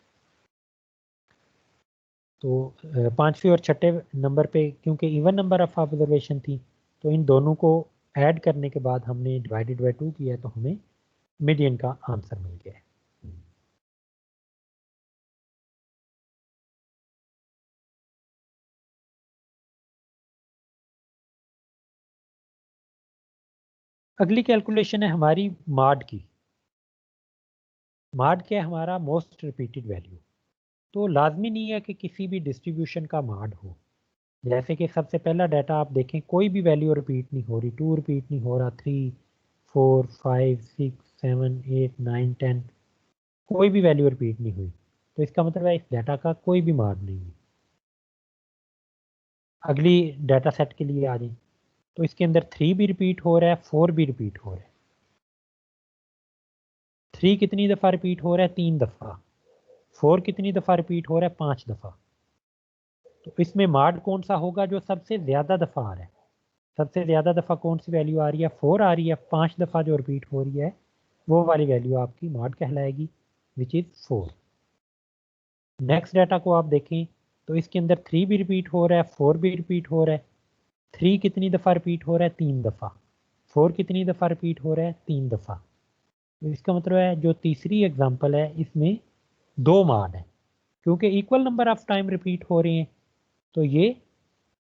तो 5वें और छठे नंबर पे क्योंकि इवन नंबर ऑफ ऑब्जर्वेशन थी, तो इन दोनों को ऐड करने के बाद हमने डिवाइडेड बाय 2 किया, तो हमें मीडियन का आंसर मिल गया है। अगली कैलकुलेशन है हमारी माड की। माड क्या है? हमारा मोस्ट रिपीटेड वैल्यू। तो लाजमी नहीं है कि किसी भी डिस्ट्रीब्यूशन का माड हो। जैसे कि सबसे पहला डाटा आप देखें, कोई भी वैल्यू रिपीट नहीं हो रही, 2 रिपीट नहीं हो रहा, 3, 4, 5, 6, 7, 8, 9, 10, कोई भी वैल्यू रिपीट नहीं हुई। तो इसका मतलब है इस डाटा का कोई भी माड नहीं है। अगली डाटा सेट के लिए आ जाए। तो इसके अंदर 3 भी रिपीट हो रहा है, 4 भी रिपीट हो रहा है। 3 कितनी दफ़ा रिपीट हो रहा है? 3 दफ़ा। 4 कितनी दफ़ा रिपीट हो रहा है? 5 दफ़ा। तो इसमें माड कौन सा होगा जो सबसे ज़्यादा दफ़ा आ रहा है? सबसे ज़्यादा दफ़ा कौन सी वैल्यू आ रही है? 4 आ रही है। 5 दफ़ा जो रिपीट हो रही है वो वाली वैल्यू आपकी माड कहलाएगी, विच इज़ 4। नेक्स्ट डाटा को आप देखें तो इसके अंदर 3 भी रिपीट हो रहा है, 4 भी रिपीट हो रहा है। 3 कितनी दफ़ा रिपीट हो रहा है? 3 दफ़ा। 4 कितनी दफ़ा रिपीट हो रहा है? 3 दफ़ा। तो इसका मतलब है जो तीसरी एग्जांपल है इसमें 2 माड है, क्योंकि equal number of time repeat हो रहे हैं तो ये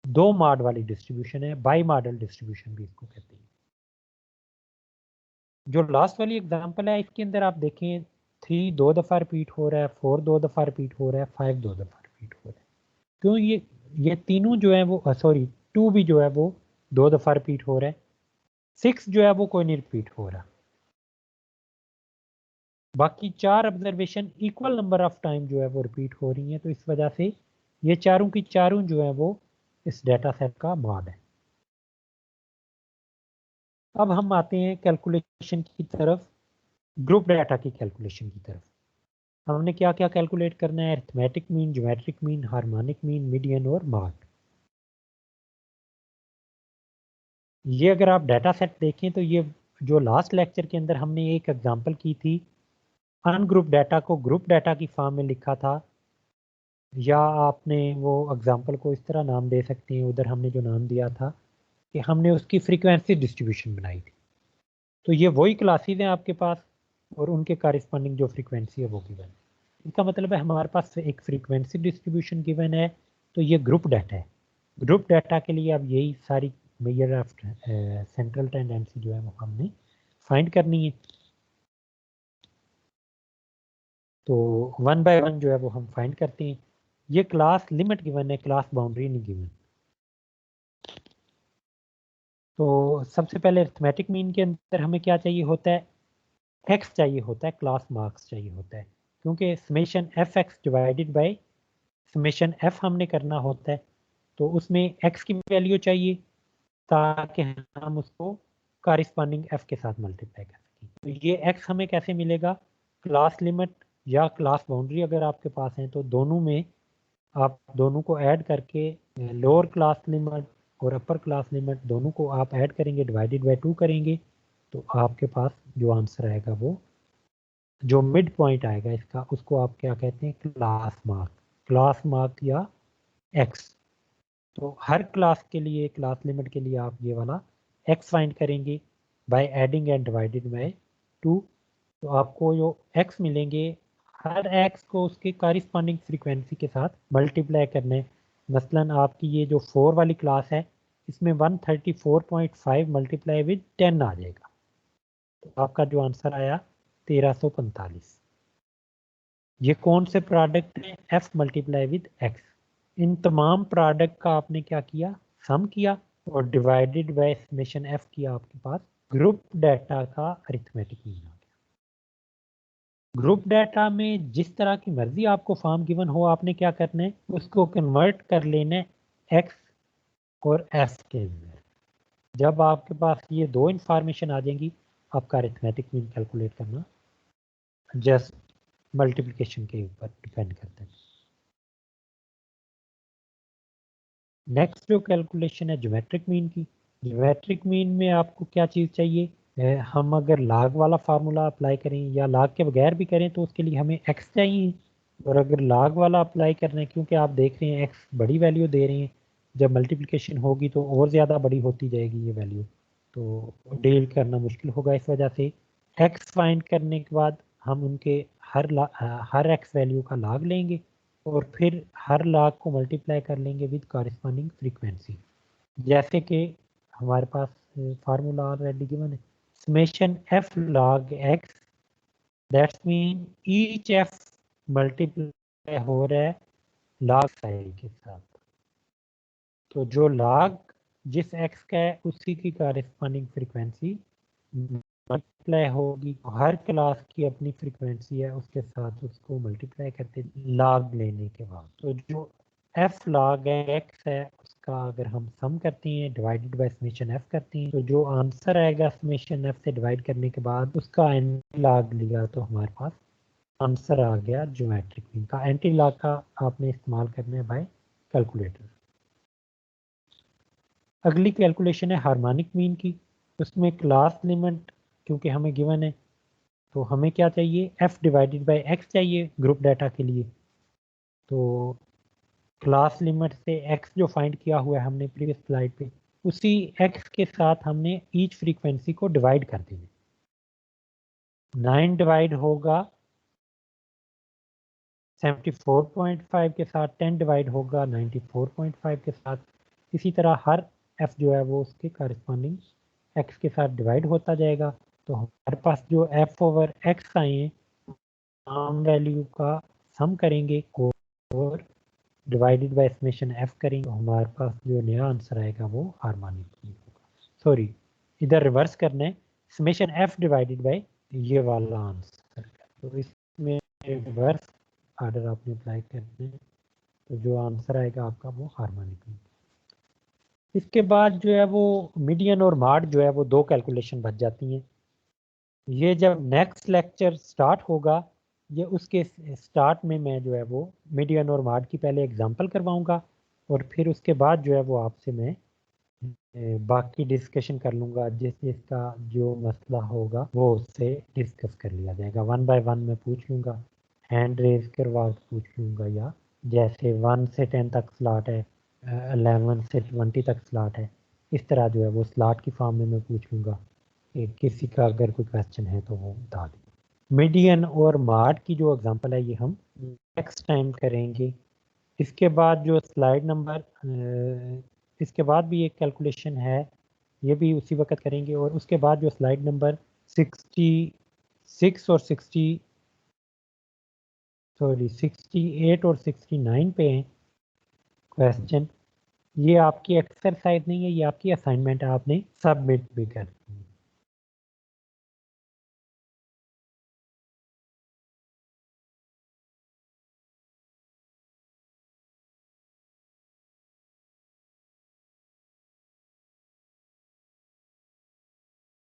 2 माड वाली डिस्ट्रीब्यूशन है, बाई मॉडल डिस्ट्रीब्यूशन भी इसको कहते हैं। जो लास्ट वाली एग्जांपल है इसके अंदर आप देखें 3 2 दफ़ा रिपीट हो रहा है, 4 2 दफ़ा रिपीट हो रहा है, 5 2 दफ़ा रिपीट हो रहा है। क्यों? ये तीनों जो है वो सॉरी 2 भी जो है वो 2 दफ़ा रिपीट हो रहा है, 6 जो है वो कोई नहीं रिपीट हो रहा। बाकी 4 observation equal number of time जो है वो रिपीट हो रही हैं, तो इस वजह से ये चारों की चारों जो है वो इस डाटा सेट का मॉड है। अब हम आते हैं कैलकुलेशन की तरफ, ग्रुप डाटा की कैलकुलेशन की तरफ। हमने क्या क्या कैलकुलेट करना है? Arithmetic mean, geometric mean, harmonic mean, median और मॉड। ये अगर आप डाटा सेट देखें तो ये जो लास्ट लेक्चर के अंदर हमने एक एग्जांपल की थी, अनग्रुप डाटा को ग्रुप डाटा की फॉर्म में लिखा था, या आपने वो एग्जांपल को इस तरह नाम दे सकते हैं, उधर हमने जो नाम दिया था कि हमने उसकी फ्रीक्वेंसी डिस्ट्रीब्यूशन बनाई थी। तो ये वही क्लासेज हैं आपके पास और उनके कारस्पॉन्डिंग जो फ्रीक्वेंसी है वो गिवन है। इसका मतलब है हमारे पास एक फ्रीक्वेंसी डिस्ट्रीब्यूशन गिवन है, तो ये ग्रुप डाटा है। ग्रुप डाटा के लिए अब यही सारी मेजर ऑफ सेंट्रल टेंडेंसी जो है वो हमने फाइंड करनी है। तो वन बाय वन जो है वो हम फाइंड करते हैं। ये क्लास लिमिट गिवन है, क्लास बाउंड्री नहीं गिवन। तो सबसे पहले अरिथमेटिक मीन के अंदर हमें क्या चाहिए होता है? एक्स चाहिए होता है, क्लास मार्क्स चाहिए होता है, क्योंकि summation F X divided by summation F हमने करना होता है। तो उसमें एक्स की वैल्यू चाहिए ताकि हम उसको कारस्पॉन्डिंग एफ के साथ मल्टीप्लाई कर सकें। तो ये एक्स हमें कैसे मिलेगा? क्लास लिमिट या क्लास बाउंड्री अगर आपके पास है तो दोनों में आप दोनों को ऐड करके लोअर क्लास लिमिट और अपर क्लास लिमिट दोनों को आप ऐड करेंगे, डिवाइडेड बाय 2 करेंगे, तो आपके पास जो आंसर आएगा वो जो मिड पॉइंट आएगा इसका उसको आप क्या कहते हैं? Class mark. क्लास मार्क या एक्स। तो हर क्लास के लिए, क्लास लिमिट के लिए आप ये वाला एक्स फाइंड करेंगे by adding and divided by 2। तो आपको जो एक्स मिलेंगे, हर एक्स को उसके कारस्पॉन्डिंग फ्रीक्वेंसी के साथ मल्टीप्लाई करने। मसलन आपकी ये जो 4 वाली क्लास है इसमें 134.5 मल्टीप्लाई विद 10 आ जाएगा, तो आपका जो आंसर आया 1345। ये कौन से प्रोडक्ट है? F multiply with X. इन तमाम प्रोडक्ट का आपने क्या किया? सम किया और डिवाइडेड बाय समेशन एफ किया, आपके पास ग्रुप डाटा का अरिथमेटिक मीन आ गया। ग्रुप डाटा में जिस तरह की मर्जी आपको फॉर्म गिवन हो, आपने क्या करना है? उसको कन्वर्ट कर लेना है एक्स और एफ के अंदर। जब आपके पास ये दो इंफॉर्मेशन आ जाएंगी, आपका अरिथमेटिक मीन कैलकुलेट करना जस्ट मल्टीप्लिकेशन के ऊपर डिपेंड करता है। नेक्स्ट जो कैलकुलेशन है ज्योमेट्रिक मीन की। ज्योमेट्रिक मीन में आपको क्या चीज़ चाहिए? हम अगर लाग वाला फार्मूला अप्लाई करें या लाग के बगैर भी करें तो उसके लिए हमें एक्स चाहिए, और अगर लाग वाला अप्लाई करना है, क्योंकि आप देख रहे हैं एक्स बड़ी वैल्यू दे रहे हैं, जब मल्टीप्लिकेशन होगी तो और ज़्यादा बड़ी होती जाएगी ये वैल्यू, तो डील करना मुश्किल होगा। इस वजह से एक्स फाइंड करने के बाद हम उनके हर एक्स वैल्यू का लाग लेंगे और फिर हर लाग को मल्टीप्लाई कर लेंगे विद कॉरेस्पॉन्डिंग फ्रीक्वेंसी। जैसे कि हमारे पास फार्मूला ऑलरेडी गिवन है, summation F log x, that's mean each F multiply हो रहा है लॉग साइड के साथ। तो जो लॉग जिस एक्स का है उसी की कॉरेस्पॉन्डिंग फ्रीक्वेंसी मल्टीप्लाई होगी। हर क्लास की अपनी फ्रीक्वेंसी है, उसके साथ उसको मल्टीप्लाई करते लॉग लेने के बाद। तो जो एफ लॉग एक्स है, उसका अगर हम सम करते हैं डिवाइडेड बाय समेशन एफ करते हैं, तो जो आंसर आएगा समेशन एफ से डिवाइड करने के बाद उसका एंटी लॉग लिया तो हमारे पास आंसर आ गया ज्योमेट्रिक मीन का। एंटी लॉग का आपने इस्तेमाल करना है बाय कैलकुलेटर। अगली कैलकुलेशन है हार्मोनिक मीन की। उसमें क्लास लिमिट क्योंकि हमें गिवन है, तो हमें क्या चाहिए, एफ डिवाइडेड बाय एक्स चाहिए ग्रुप डाटा के लिए। तो क्लास लिमिट से एक्स जो फाइंड किया हुआ है हमने प्रीवियस स्लाइड पे, उसी एक्स के साथ हमने ईच फ्रीक्वेंसी को डिवाइड कर देना। 9 डिवाइड होगा 74.5 के साथ, 10 डिवाइड होगा 94.5 के साथ। इसी तरह हर एफ जो है वो उसके करस्पॉन्डिंग एक्स के साथ डिवाइड होता जाएगा। तो हमारे पास जो एफ ओवर एक्स आए हैं, आम वैल्यू का सम करेंगे और डिवाइडेड बाय समेशन एफ करेंगे, तो हमारे पास जो नया आंसर आएगा वो हार्मोनिक मीन होगा। सॉरी, इधर रिवर्स करना है, समेशन एफ डिवाइडेड बाय ये वाला आंसर। तो इसमें रिवर्स ऑर्डर आपने अप्लाई करना है, तो जो आंसर आएगा आपका वो हार्मोनिक मीन। इसके बाद जो है वो मीडियन और मार्ड जो है वो दो कैलकुलेशन बच जाती हैं। ये जब नेक्स्ट लेक्चर स्टार्ट होगा, ये उसके स्टार्ट में मैं जो है वो मीडियन और मार्ड की पहले एग्जांपल करवाऊंगा, और फिर उसके बाद जो है वो आपसे मैं बाकी डिस्कशन कर लूँगा। जिसका जो मसला होगा वो उससे डिस्कस कर लिया जाएगा। 1 बाय 1 मैं पूछ लूँगा, हैंड रेज करवा के पूछ लूँगा, या जैसे 1 से 10 तक स्लॉट है, 11 से 20 तक स्लॉट है, इस तरह जो है वो स्लॉट की फॉर्म में मैं पूछ लूँगा कि किसी का अगर कोई क्वेश्चन है तो वो बता दें। मीडियन और मार्ड की जो एग्जांपल है ये हम नेक्स्ट टाइम करेंगे। इसके बाद जो स्लाइड नंबर, इसके बाद भी एक कैलकुलेशन है, ये भी उसी वक्त करेंगे। और उसके बाद जो स्लाइड नंबर 66 और 68 और 69 पे हैं क्वेश्चन, ये आपकी एक्सरसाइज नहीं है, ये आपकी असाइनमेंट है, आपने सबमिट भी कर